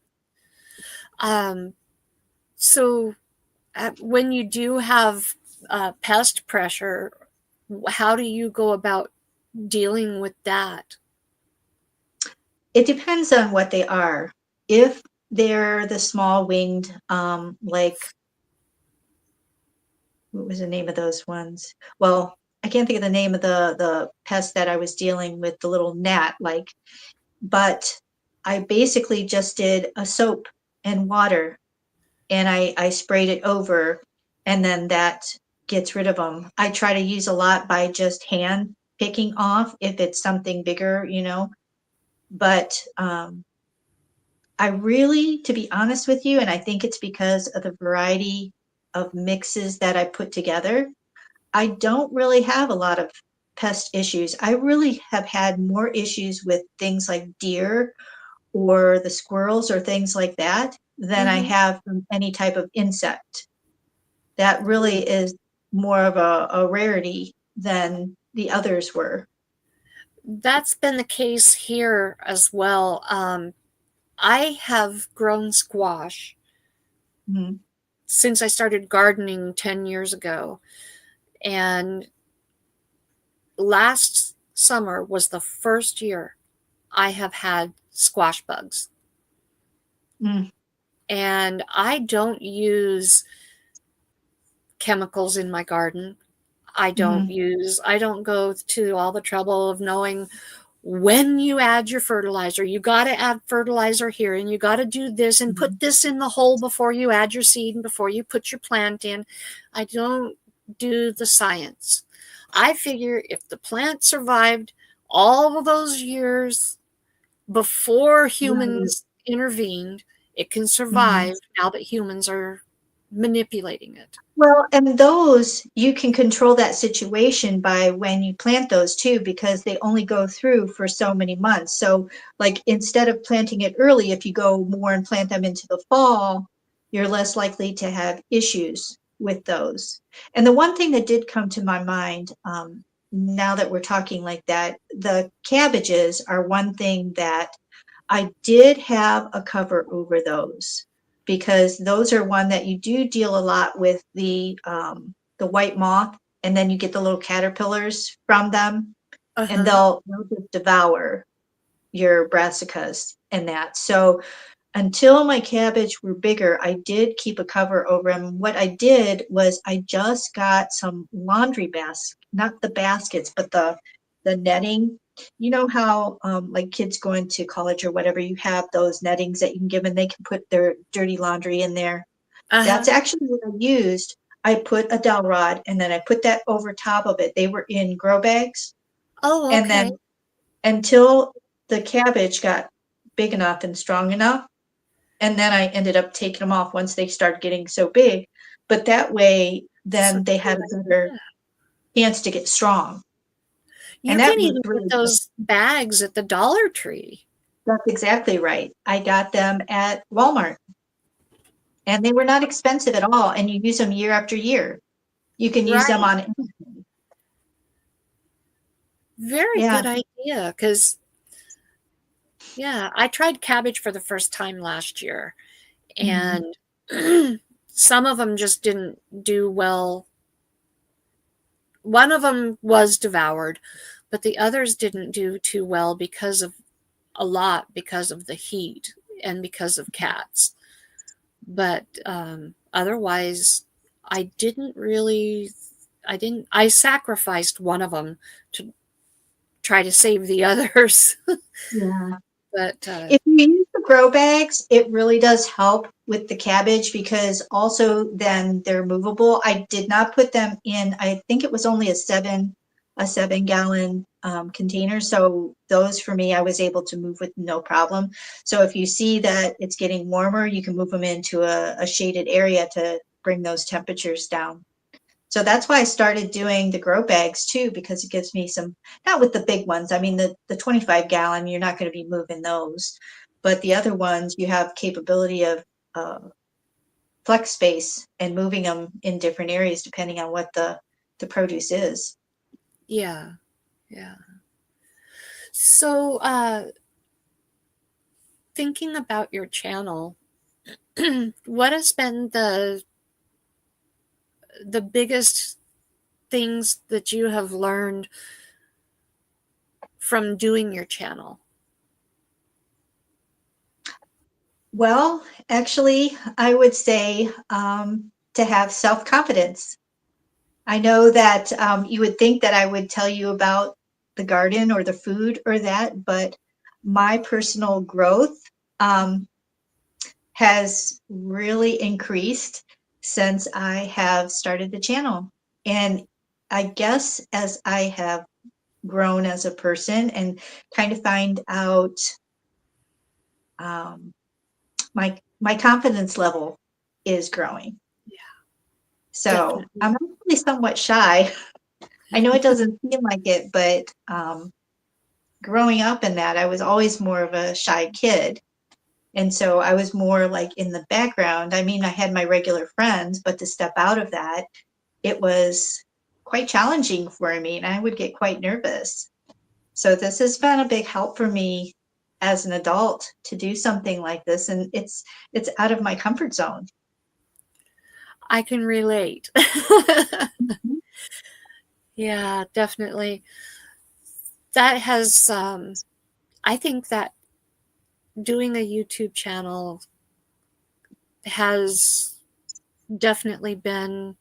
Um, so when you do have pest pressure, how do you go about dealing with that? It depends on what they are. If they're the small winged, like what was the name of those ones? Well, I can't think of the name of the pest that I was dealing with, the little gnat like, but I basically just did a soap and water and I sprayed it over and then that gets rid of them. I try to use a lot by just hand picking off if it's something bigger, but I really, to be honest with you, and I think it's because of the variety of mixes that I put together, I don't really have a lot of pest issues. I really have had more issues with things like deer or the squirrels or things like that than I Hmm. have from any type of insect. That really is more of a rarity than the others were. That's been the case here as well. I have grown squash Mhm. since I started gardening 10 years ago. And last summer was the first year I have had squash bugs. Mm, And I don't use chemicals in my garden. mhm, I don't go to all the trouble of knowing when you add your fertilizer. You got to add fertilizer here and you got to do this and mhm, put this in the hole before you add your seed and before you put your plant in. I don't do the science. I figure if the plant survived all of those years before right, humans intervened, it can mhm. survive now that humans are manipulating it. Well, and those you can control that situation by when you plant those too, because they only go through for so many months. So, like, instead of planting it early, if you go more and plant them into the fall, you're less likely to have issues with those. And the one thing that did come to my mind, now that we're talking like that, the cabbages are one thing that I did have a cover over those, because those are one that you do deal a lot with the white moth, and then you get the little caterpillars from them, and Uh-huh. they'll just devour your brassicas and that. So until my cabbage were bigger, I did keep a cover over them. What I did was I just got some laundry baskets, not the baskets, but the netting. You know how like kids going to college or whatever, you have those nettings that you can give and they can put their dirty laundry in there. That's Uh-huh. actually what I used. I put a dowel rod and then I put that over top of it. They were in grow bags. Oh, And okay. then until the cabbage got big enough and strong enough, and then I ended up taking them off once they started getting so big. But that way, That's a then they had good a better idea. chance to get strong. You And that can was even get really, those bags at the Dollar Tree. that's exactly right. I got them at Walmart and they were not expensive at all. And you use them year after year. You can use them Right. on, Very yeah. good idea. Because, yeah, I tried cabbage for the first time last year, Mhm. and some of them just didn't do well. One of them was devoured, but the others didn't do too well because of the heat and because of cats. But otherwise, I didn't really, I sacrificed one of them to try to save the others. Yeah. But If you use the grow bags, it really does help with the cabbage because also then they're movable. I did not put them in, I think it was only a 7 gallon container. So those for me, I was able to move with no problem. So if you see that it's getting warmer, you can move them into a shaded area to bring those temperatures down. So that's why I started doing the grow bags too, because it gives me some, not with the big ones. I mean, the 25 gallon, you're not going to be moving those, but the other ones, you have capability of uh, flex space and moving them in different areas depending on what the produce is. yeah, yeah. So, thinking about your channel, what has been the biggest things that you have learned from doing your channel? Well, actually, I would say to have self confidence. I know that you would think that I would tell you about the garden or the food or that, but my personal growth um, has really increased since I have started the channel. And I guess as I have grown as a person and kind of find out um, my confidence level is growing. So Definitely. I'm actually somewhat shy. I know it doesn't seem like it, but growing up in that, I was always more of a shy kid. And so I was more like in the background. I mean, I had my regular friends, but to step out of that, it was quite challenging for me and I would get quite nervous. So this has been a big help for me as an adult to do something like this and it's out of my comfort zone. I can relate. Mhm. Yeah, definitely. That has, I think that doing a YouTube channel has definitely been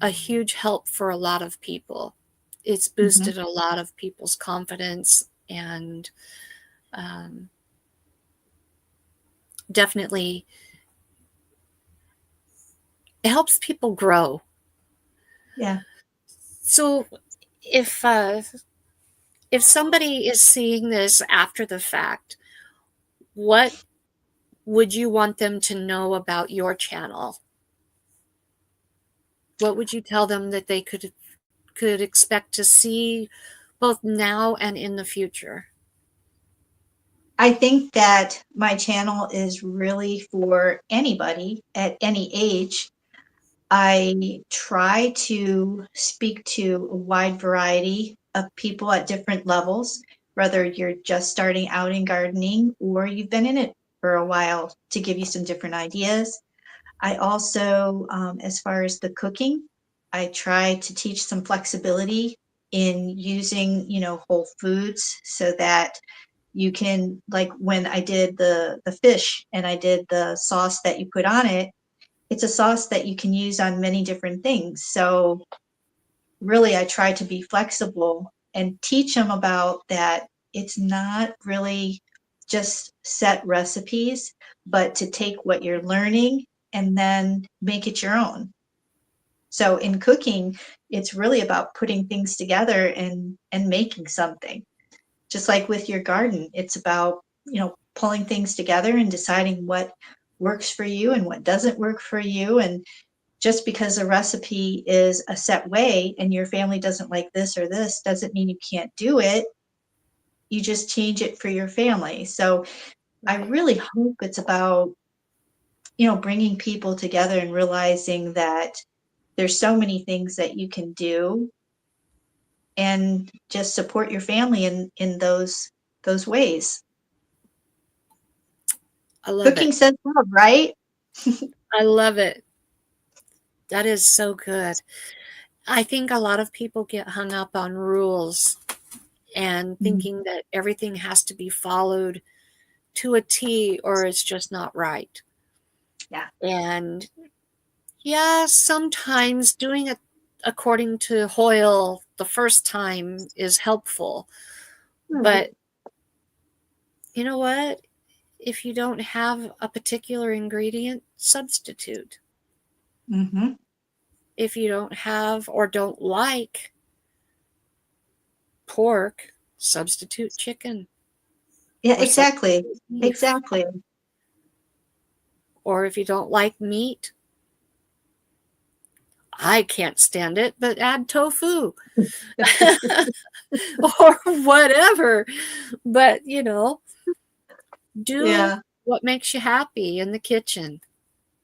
a huge help for a lot of people. It's Mhm. boosted a lot of people's confidence and um, definitely it helps people grow. Yeah. So if uh, if somebody is seeing this after the fact, what would you want them to know about your channel? What would you tell them that they could expect to see both now and in the future? I think that my channel is really for anybody at any age. I try to speak to a wide variety of people at different levels, whether you're just starting out in gardening or you've been in it for a while, to give you some different ideas. I also, as far as the cooking, I try to teach some flexibility in using, whole foods so that you can, like when I did the fish and I did the sauce that you put on it, it's a sauce that you can use on many different things. So really, I try to be flexible and teach them about that. It's not really just set recipes, but to take what you're learning and then make it your own. So in cooking, it's really about putting things together and making something. Just like with your garden, it's about, pulling things together and deciding what works for you and what doesn't work for you. And just because a recipe is a set way and your family doesn't like this or this doesn't mean you can't do it. You just change it for your family. So I really hope it's about, bringing people together and realizing that there's so many things that you can do and just support your family in those ways. I love Cooking it. says love, right? I love it. That is so good. I think a lot of people get hung up on rules and Mhm. thinking that everything has to be followed to a T or it's just not right. Yeah. And yeah, sometimes doing it according to Hoyle the first time is helpful. But you know what? If you don't have a particular ingredient, substitute. Mm-hmm. If you don't have or don't like pork, substitute chicken Yeah, or exactly. substitute beef. Exactly. Or if you don't like meat, I can't stand it, but add tofu or whatever. But, do Yeah. what makes you happy in the kitchen.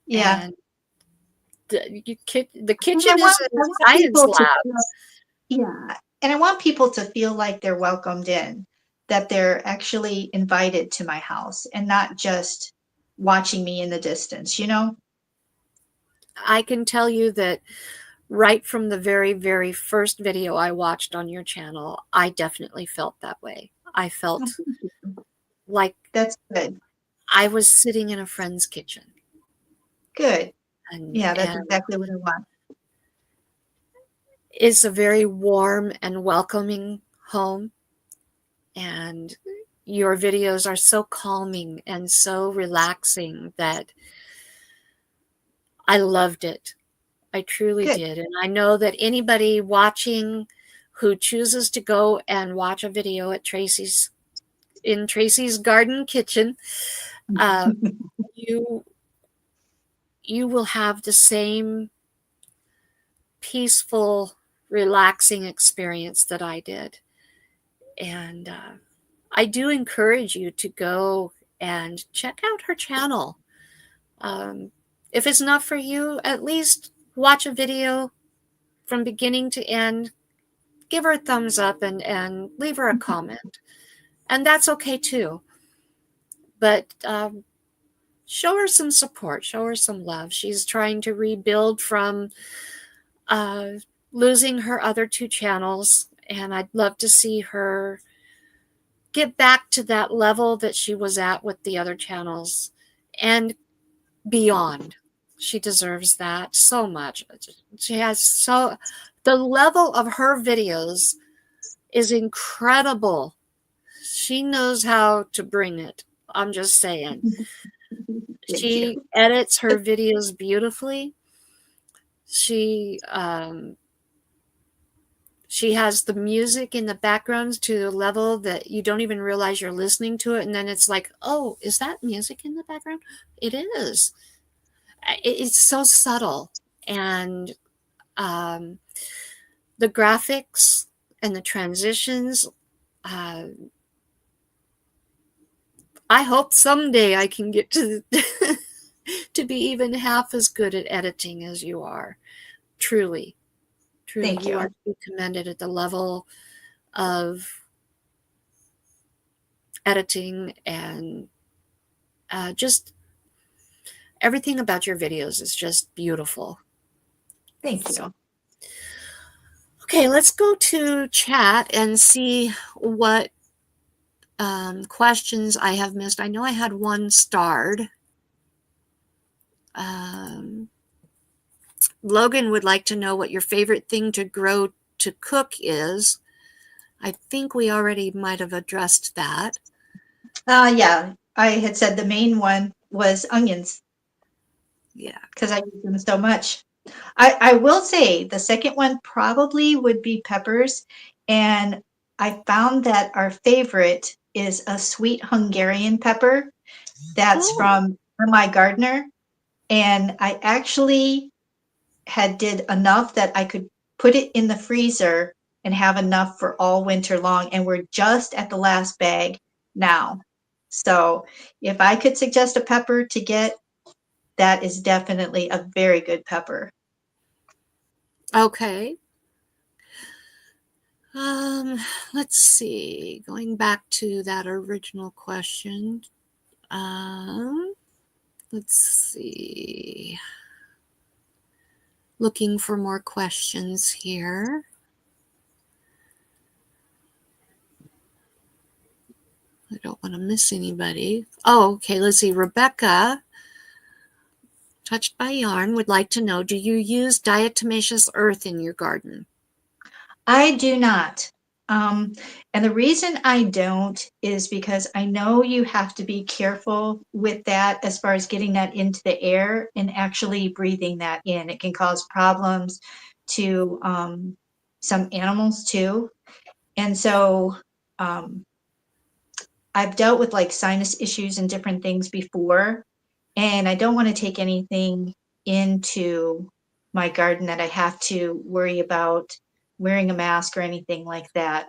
Yeah. And the And I kitchen want is a I want science people to lab. feel, yeah, and I want people to feel like they're welcomed in, that they're actually invited to my house and not just watching me in the distance, you know? I can tell you that right from the very, very first video I watched on your channel, I definitely felt that way. I felt like That's good. I was sitting in a friend's kitchen. Good. And, Yeah, that's and exactly what I want. it's a very warm and welcoming home. And your videos are so calming and so relaxing that I loved it. I truly Good. did. And I know that anybody watching who chooses to go and watch a video at Tracy's garden kitchen, uh, you you will have the same peaceful, relaxing experience that I did. And I do encourage you to go and check out her channel. Um, if it's not for you, at least watch a video from beginning to end. Give her a thumbs up and leave her a comment. And that's okay too. But show her some support, show her some love. She's trying to rebuild from uh, losing her other two channels. And I'd love to see her get back to that level that she was at with the other channels and beyond. She deserves that so much. She has the level of her videos is incredible. She knows how to bring it. I'm just saying. Thank you. She edits her videos beautifully. She has the music in the background to the level that you don't even realize you're listening to it, and then it's like, oh, is that music in the background? It is. It's so subtle, and um, the graphics and the transitions. Uh, I hope someday I can get to to be even half as good at editing as you are. Truly, truly, Thank you you. are to be commended at the level of editing and just everything about your videos is just beautiful. Thank So, you. okay, let's go to chat and see what questions I have missed. I know I had one starred. Um, Logan would like to know what your favorite thing to grow to cook is. I think we already might have addressed that. Yeah, I had said the main one was onions Yeah. because I use them so much. I will say the second one probably would be peppers. And I found that our favorite is a sweet Hungarian pepper that's Oh, from my gardener. And I actually had did enough that I could put it in the freezer and have enough for all winter long. And we're just at the last bag now. So if I could suggest a pepper to get, that is definitely a very good pepper. okay. Um, let's see. Going back to that original question. Um, let's see. Looking for more questions here. I don't want to miss anybody. Oh, okay. Let's see. Rebecca, touched by yarn, would like to know, do you use diatomaceous earth in your garden? I do not. Um, and the reason I don't is because I know you have to be careful with that as far as getting that into the air and actually breathing that in. It can cause problems to some animals too. And so um, I've dealt with like sinus issues and different things before, and I don't want to take anything into my garden that I have to worry about wearing a mask or anything like that.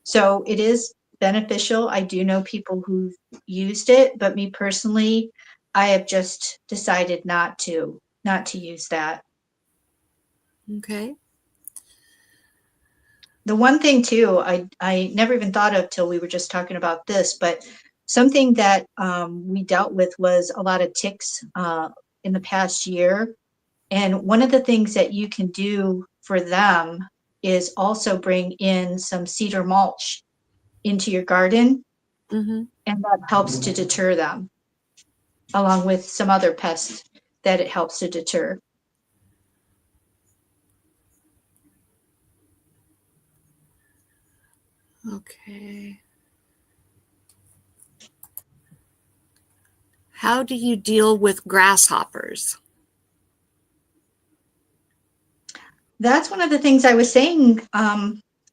So it is beneficial. I do know people who've used it, but me personally, I have just decided not to use that. Okay. The one thing too, I never even thought of till we were just talking about this, but something that we dealt with was a lot of ticks in the past year. And one of the things that you can do for them is also bring in some cedar mulch into your garden, Mm-hmm. and that helps to deter them, along with some other pests that it helps to deter. Okay. How do you deal with grasshoppers? That's one of the things I was saying.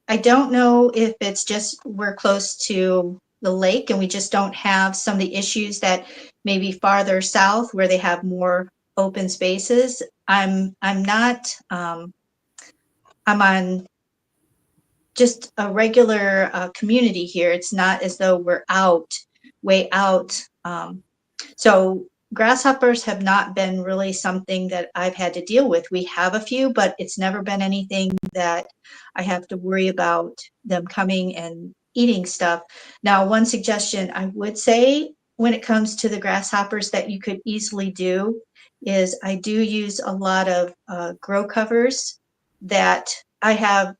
I don't know if it's just we're close to the lake and we just don't have some of the issues that maybe farther south where they have more open spaces. I'm not. I'm on just a regular community here. It's not as though we're out, way out. So grasshoppers have not been really something that I've had to deal with. We have a few, but it's never been anything that I have to worry about them coming and eating stuff. Now, one suggestion I would say when it comes to the grasshoppers that you could easily do is I do use a lot of grow covers that I have,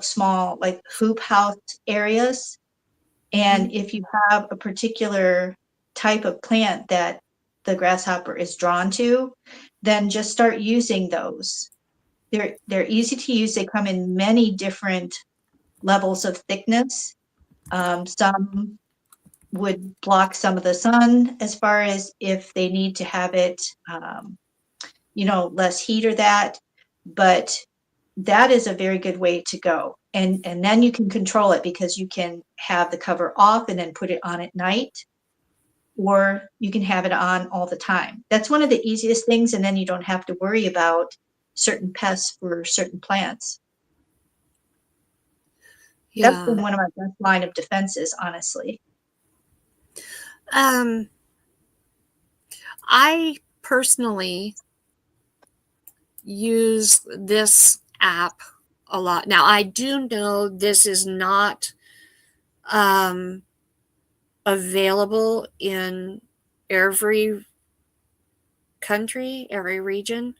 small like hoop house areas. Mm-hmm. And if you have a particular type of plant that the grasshopper is drawn to, then just start using those. They're easy to use. They come in many different levels of thickness. Some would block some of the sun as far as if they need to have it, less heat or that. But that is a very good way to go. And then you can control it because you can have the cover off and then put it on at night, or you can have it on all the time. That's one of the easiest things, and then you don't have to worry about certain pests for certain plants. That's Yeah. been one of my best line of defenses, honestly. Um, I personally use this app a lot. Now, I do know this is not available in every country, every region.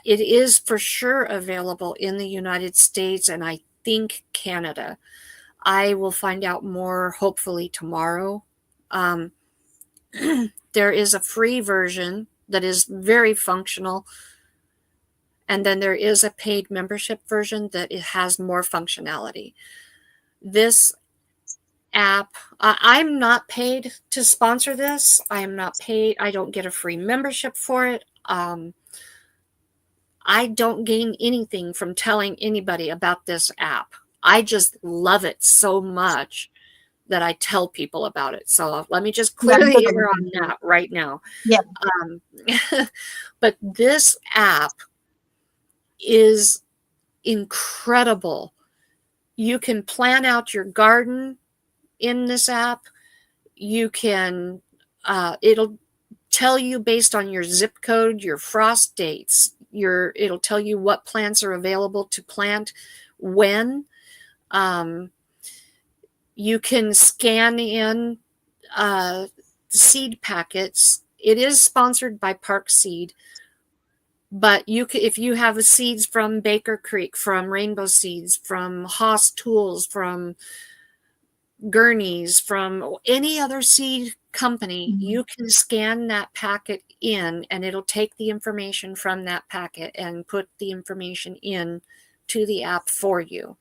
It is for sure available in the United States and I think Canada. I will find out more hopefully tomorrow. Um, there is a free version that is very functional. And then there is a paid membership version that it has more functionality. This app, I'm not paid to sponsor this. I am not paid. I don't get a free membership for it. I don't gain anything from telling anybody about this app. I just love it so much that I tell people about it. So let me just clear the air on that right now. Yeah. But this app is incredible. You can plan out your garden in this app. You can, it'll tell you based on your zip code, your frost dates, it'll tell you what plants are available to plant when. You can scan in seed packets. It is sponsored by Park Seed, but if you have seeds from Baker Creek, from Rainbow Seeds, from Haas Tools, from Gurney's, from any other seed company, you can scan that packet in and it'll take the information from that packet and put the information in to the app for you.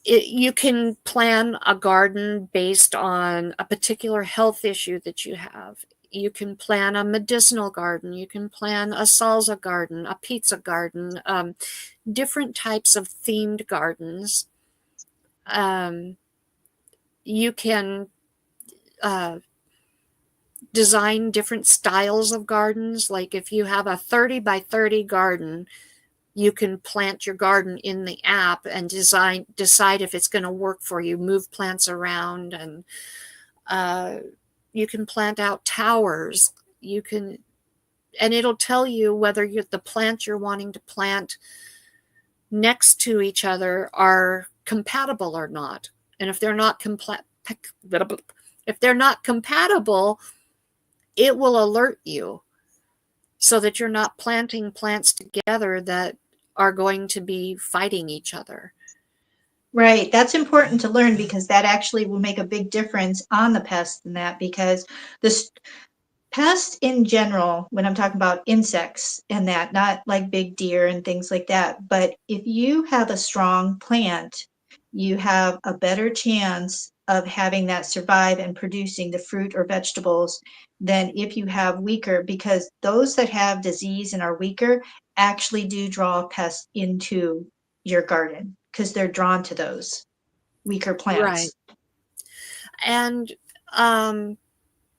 You can plan a garden based on a particular health issue that you have. You can plan a medicinal garden. You can plan a salsa garden, a pizza garden, different types of themed gardens. You can design different styles of gardens. Like if you have a 30 by 30 garden, you can plant your garden in the app and decide if it's going to work for you, move plants around, and you can plant out towers. And it'll tell you whether the plants you're wanting to plant next to each other are compatible or not. And if they're not compatible, it will alert you so that you're not planting plants together that are going to be fighting each other. Right. That's important to learn because that actually will make a big difference on the pest and that, because this pests in general, when I'm talking about insects and that, not like big deer and things like that, but if you have a strong plant, you have a better chance of having that survive and producing the fruit or vegetables than if you have weaker, because those that have disease and are weaker actually do draw pests into your garden because they're drawn to those weaker plants. Right. And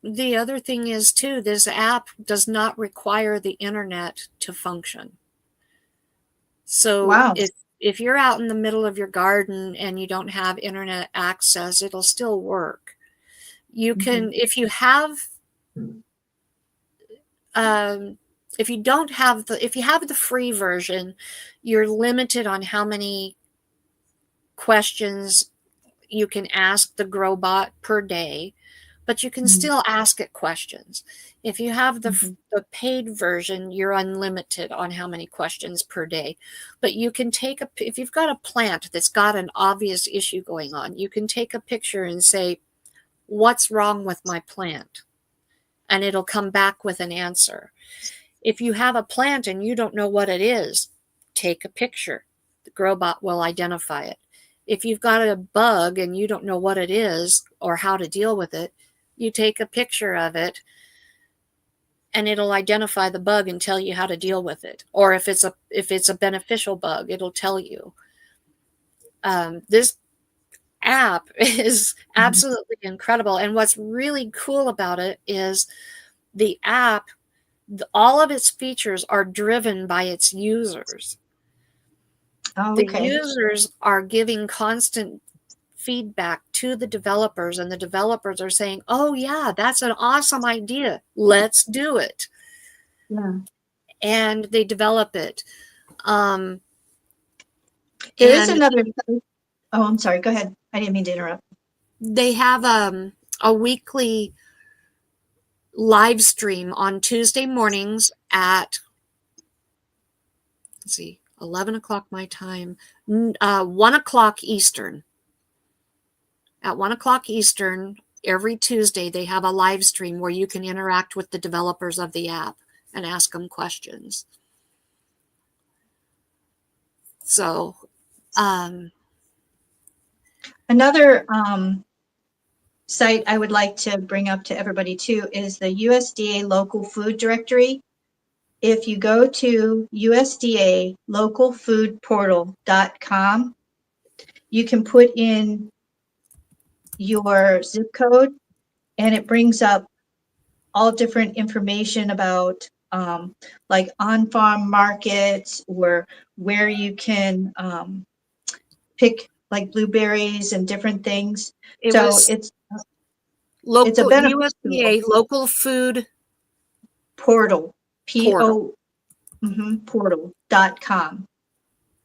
the other thing is too, this app does not require the internet to function. So wow. if you're out in the middle of your garden and you don't have internet access, it'll still work. You can, if you have, if you have the free version, you're limited on how many questions you can ask the GrowBot per day, but you can still ask it questions. If you have the paid version, you're unlimited on how many questions per day. But you can if you've got a plant that's got an obvious issue going on, you can take a picture and say, what's wrong with my plant? And it'll come back with an answer. If you have a plant and you don't know what it is, take a picture. The GrowBot will identify it. If you've got a bug and you don't know what it is or how to deal with it, you take a picture of it and it'll identify the bug and tell you how to deal with it. Or if it's a beneficial bug, it'll tell you. This app is absolutely incredible. And what's really cool about it is the app, all of its features are driven by its users. Oh, The okay. users are giving constant feedback to the developers, and the developers are saying, oh yeah, that's an awesome idea, let's do it. Yeah. And they develop it. There is And another. Oh, I'm sorry. Go ahead. I didn't mean to interrupt. they have a weekly live stream on Tuesday mornings at, let's see, 11 o'clock my time, 1 o'clock Eastern. At 1 o'clock Eastern, every Tuesday, they have a live stream where you can interact with the developers of the app and ask them questions. So, Another site I would like to bring up to everybody too is the USDA local food directory. If you go to USDA localfoodportal.com, you can put in your zip code and it brings up all different information about like on-farm markets or where you can pick like blueberries and different things. it So was it's a local beneficial USDA local food portal, portal. portal.com.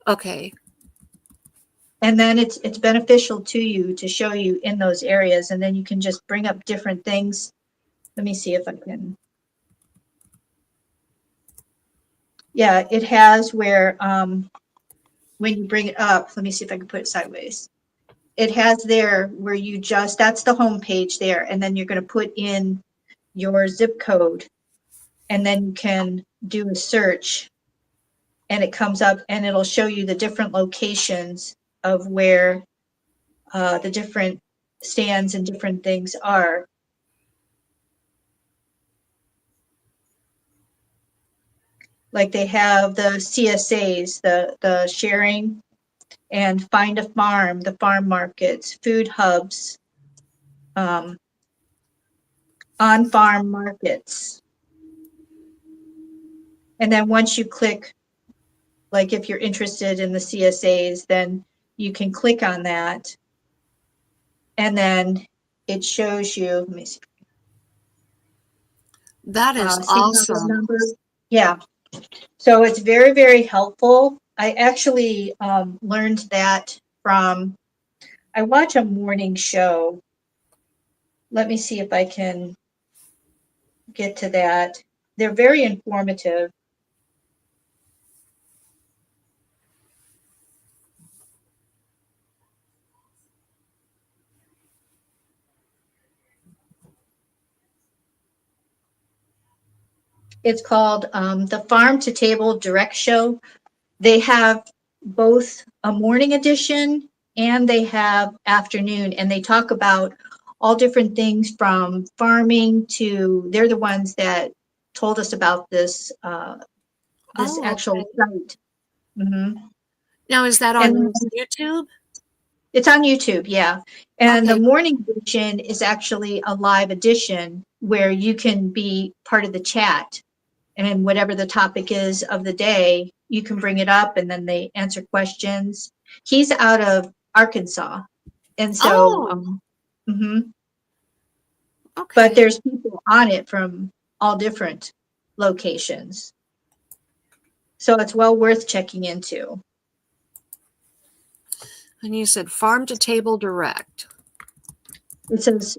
Okay. And then it's beneficial to you to show you in those areas, and then you can just bring up different things. Let me see if I can. Yeah, it has where when you bring it up, let me see if I can put it sideways. It has there where you just, that's the home page there, and then you're going to put in your zip code, and then you can do a search, and it comes up, and it'll show you the different locations of where the different stands and different things are. Like they have the CSAs, the sharing and find a farm, the farm markets, food hubs, on-farm markets. And then once you click, like if you're interested in the CSAs, then you can click on that. And then it shows you, let me see. That is StreamYard awesome. number. Yeah. So it's very, very helpful. I actually learned that from, I watch a morning show. Let me see if I can get to that. They're very informative. It's called the Farm to Table Direct Show. They have both a morning edition and they have afternoon, and they talk about all different things from farming to, they're the ones that told us about this this Oh, actual okay. site. Now, is that And on YouTube? it's on YouTube, yeah. And the Okay. morning edition is actually a live edition where you can be part of the chat. And whatever the topic is of the day, you can bring it up and then they answer questions. He's out of Arkansas. And so, Oh, but okay. there's people on it from all different locations. So it's well worth checking into. And you said Farm to Table Direct. It says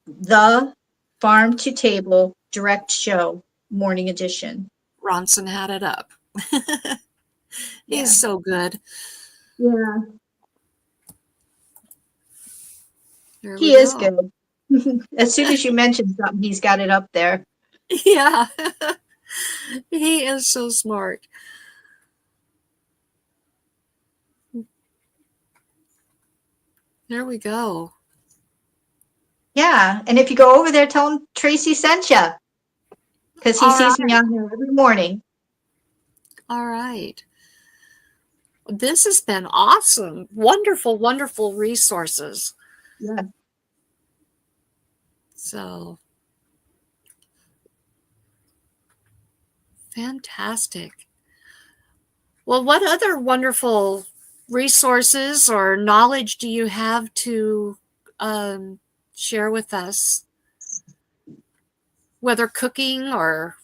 the Farm to Table Direct Show Morning Edition. Ronson had it up. Yeah. He's so good. Yeah. There we He is go. good. As soon as you mention something, he's got it up there. Yeah. He is so smart. There we go. Yeah. And if you go over there, tell him Tracy sent you, because he All sees me right. on there every morning. All right. This has been awesome. Wonderful, wonderful resources. Yeah. So fantastic. Well, what other wonderful resources or knowledge do you have to share with us? Whether cooking or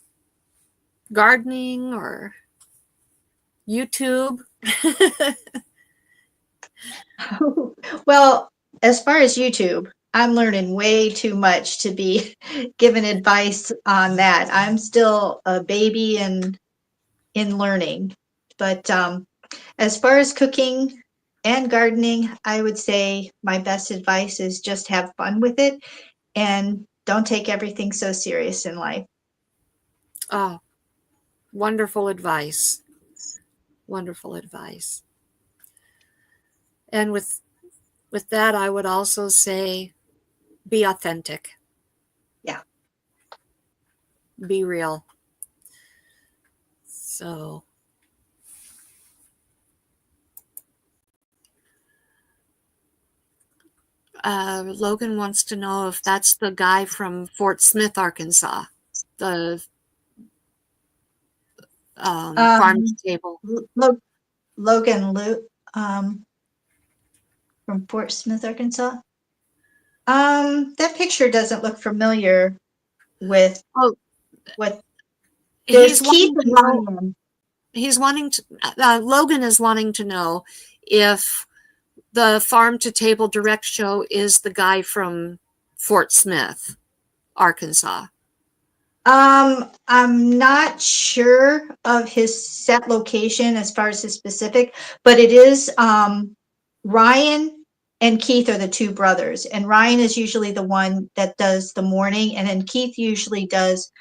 gardening or YouTube? Well, as far as YouTube, I'm learning way too much to be given advice on that. I'm still a baby in learning. But as far as cooking and gardening, I would say my best advice is just have fun with it and don't take everything so serious in life. Oh, wonderful advice. Wonderful advice. And with that, I would also say be authentic. Yeah. Be real. So Logan wants to know if that's the guy from Fort Smith, Arkansas, the farm to table. Logan Luke from Fort Smith, Arkansas. That picture doesn't look familiar with Oh, what. There's he's Keith wanting to and know. Ryan. He's wanting to. Logan is wanting to know if the farm to table direct show is the guy from Fort Smith, Arkansas. I'm not sure of his set location as far as his specific, but it is Ryan and Keith are the two brothers, and Ryan is usually the one that does the morning, and then Keith usually does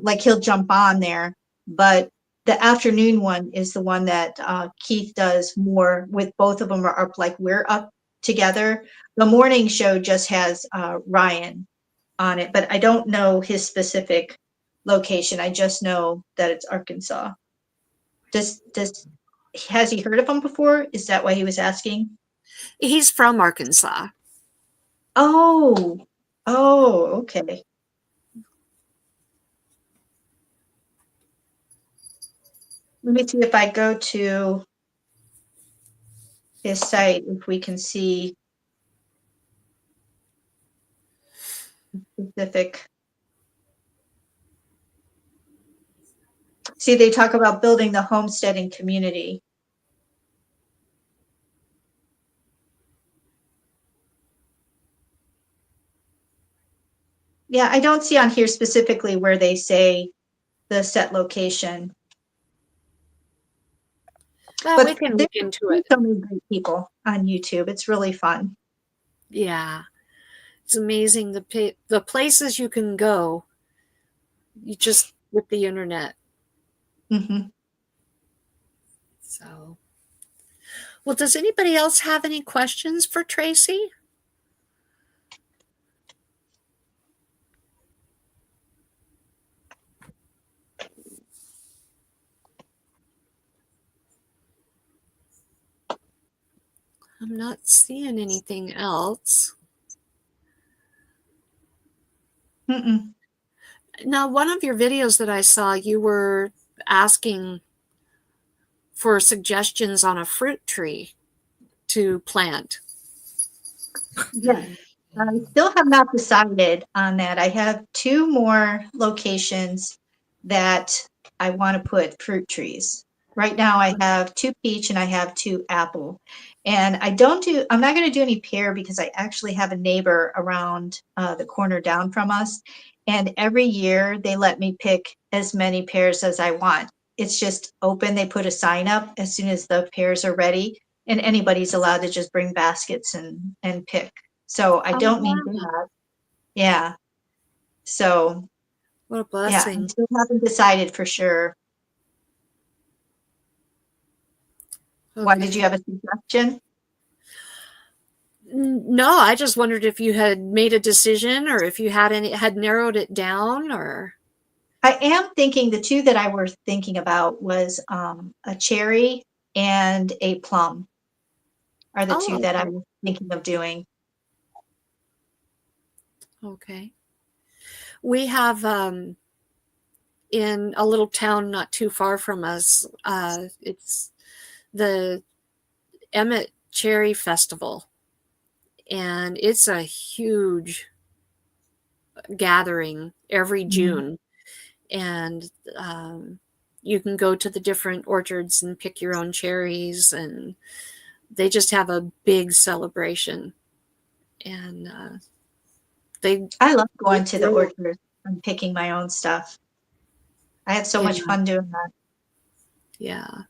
like he'll jump on there, but the afternoon one is the one that Keith does more with. Both of them are up, like we're up together. The morning show just has Ryan on it, but I don't know his specific location. I just know that it's Arkansas. Does has he heard of him before? Is that why he was asking? He's from Arkansas. Oh, oh, okay. Let me see if I go to his site, if we can see specific. See, they talk about building the homesteading community. Yeah, I don't see on here specifically where they say the set location. Well, we can look into it. So many great people on YouTube. It's really fun. Yeah, it's amazing the places you can go. You just with the internet. Mm-hmm. So, well, does anybody else have any questions for Tracy? I'm not seeing anything else. Mm-mm. Now, one of your videos that I saw, you were asking for suggestions on a fruit tree to plant. Yes. I still have not decided on that. I have two more locations that I want to put fruit trees. Right now I have two peach and I have two apple. And I'm not going to do any pear because I actually have a neighbor around the corner down from us. And every year they let me pick as many pears as I want. It's just open. They put a sign up as soon as the pears are ready, and anybody's allowed to just bring baskets and pick. So I Oh, don't need wow. that. Yeah. So What a yeah, blessing. I still haven't decided for sure. Okay. Why did you have a suggestion? No, I just wondered if you had made a decision or if you had narrowed it down or. I am thinking the two that I were thinking about was a cherry and a plum are the two that I was thinking of doing. Okay. We have in a little town not too far from us, it's the Emmett Cherry Festival, and it's a huge gathering every June. And you can go to the different orchards and pick your own cherries, and they just have a big celebration. And I love going to the grow, orchard and picking my own stuff. I have so yeah, much fun doing that. yeah.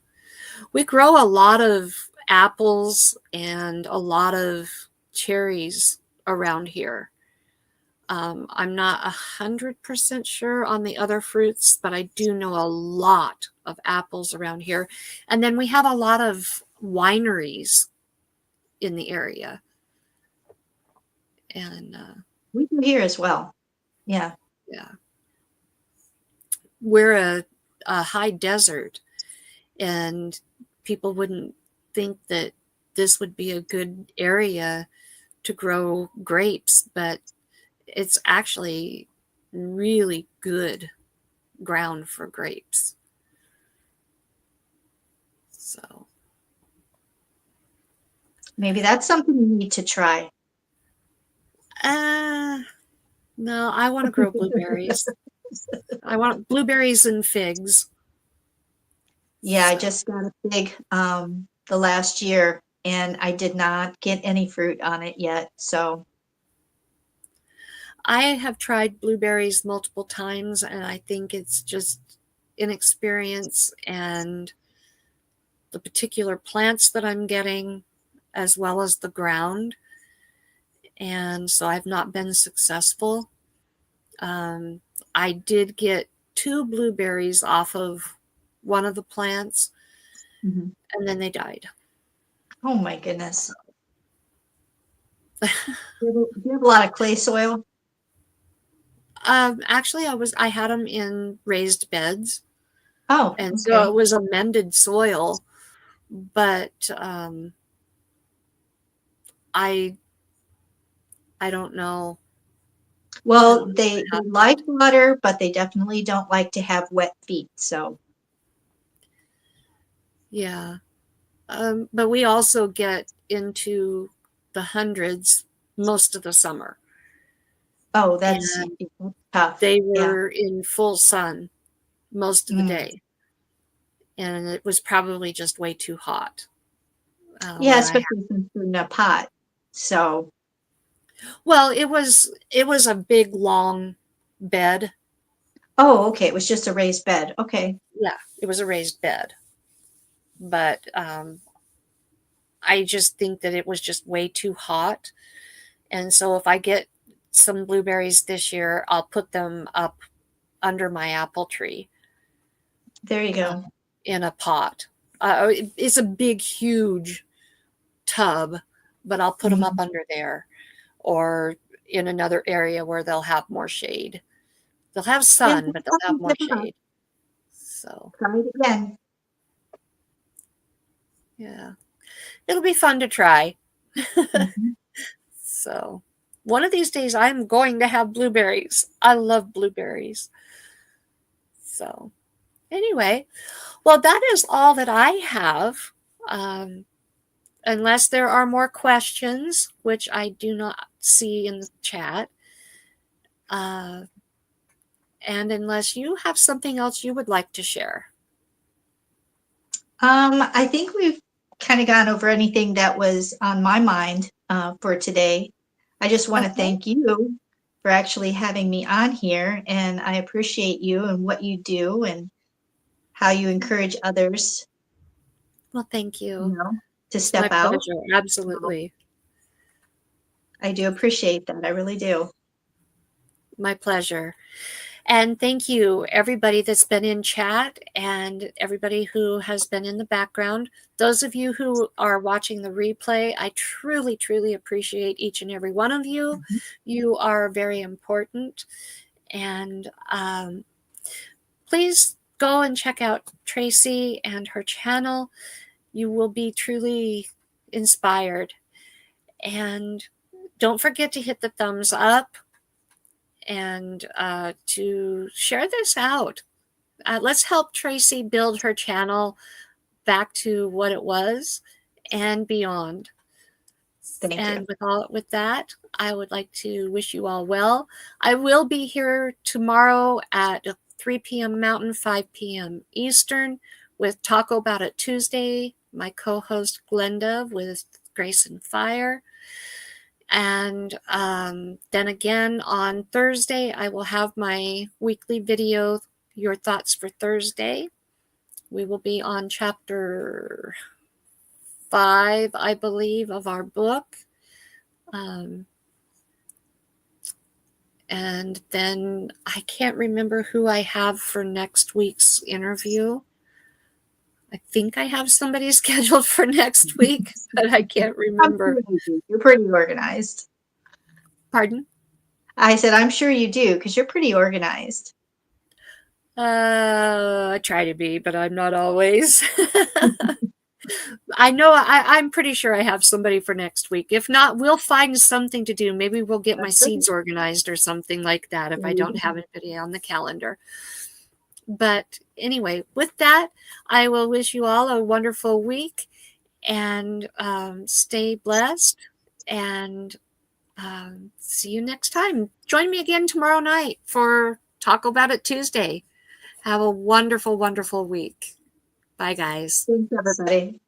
We grow a lot of apples and a lot of cherries around here. I'm not 100% sure on the other fruits, but I do know a lot of apples around here. And then we have a lot of wineries in the area. And We do here as well. Yeah. yeah, we're a high desert, and people wouldn't think that this would be a good area to grow grapes, but it's actually really good ground for grapes. So Maybe that's something you need to try. no, I want to grow blueberries. I want blueberries and figs. Yeah, I So just got a fig the last year and I did not get any fruit on it yet. So I have tried blueberries multiple times, and I think it's just inexperience and the particular plants that I'm getting, as well as the ground. And so I've not been successful. I did get 2 blueberries off of one of the plants, Mhm. and then they died. Oh my goodness. Do you have a lot of clay soil? Actually, I had them in raised beds, Oh, and so okay. it was amended soil. But I I don't know. I Well, don't know they what like happened. water, but they definitely don't like to have wet feet. So, Yeah. But we also get into the hundreds most of the summer, oh, that's and tough. they Yeah. were in full sun most of the Mm. day, and it was probably just way too hot Yeah, when I had. especially since they're in a pot. So, Well, it was a big long bed. oh, okay. It was just a raised bed. Okay. Yeah, it was a raised bed, but I just think that it was just way too hot. And so if I get some blueberries this year, I'll put them up under my apple tree There you uh, go. in a pot. It's a big, huge tub, but I'll put them up Mhm. under there or in another area where they'll have more shade. They'll have Yeah, sun, but they'll have more give it up. shade. So, Try it again. yeah, it'll be fun to try. Mhm. So, one of these days, I'm going to have blueberries. I love blueberries. So, anyway, well, that is all that I have. Um, unless there are more questions, which I do not see in the chat. Uh, and unless you have something else you would like to share. I think we've kind of gone over anything that was on my mind for today. I just want to Okay. thank you for actually having me on here, and I appreciate you and what you do and how you encourage others, Well, thank you you. know, to It's my step out. pleasure. So Absolutely. I do appreciate that. I really do. My pleasure. And thank you, everybody that's been in chat and everybody who has been in the background. Those of you who are watching the replay, I truly, truly appreciate each and every one of you. Mhm. You are very important. And please go and check out Tracy and her channel. You will be truly inspired. And don't forget to hit the thumbs up and to share this out. Let's help Tracy build her channel back to what it was and beyond. Thank And you. with that, I would like to wish you all well. I will be here tomorrow at 3 p.m. Mountain, 5 p.m. Eastern with Taco About It Tuesday, my co-host Glenda with Grace and Fire. And then again on Thursday, I will have my weekly video, Your Thoughts for Thursday. We will be on chapter 5, I believe, of our book. And then I can't remember who I have for next week's interview. I think I have somebody scheduled for next week, but I can't remember. You're pretty organized. Pardon? I said, I'm sure you do, because you're pretty organized. I try to be, but I'm not always. I know I'm pretty sure I have somebody for next week. If not, we'll find something to do. Maybe we'll get my seeds organized or something like that if I don't have anybody on the calendar. But anyway, with that, I will wish you all a wonderful week and stay blessed and see you next time. Join me again tomorrow night for Talk About It Tuesday. Have a wonderful, wonderful week. Bye, guys. Thanks, everybody.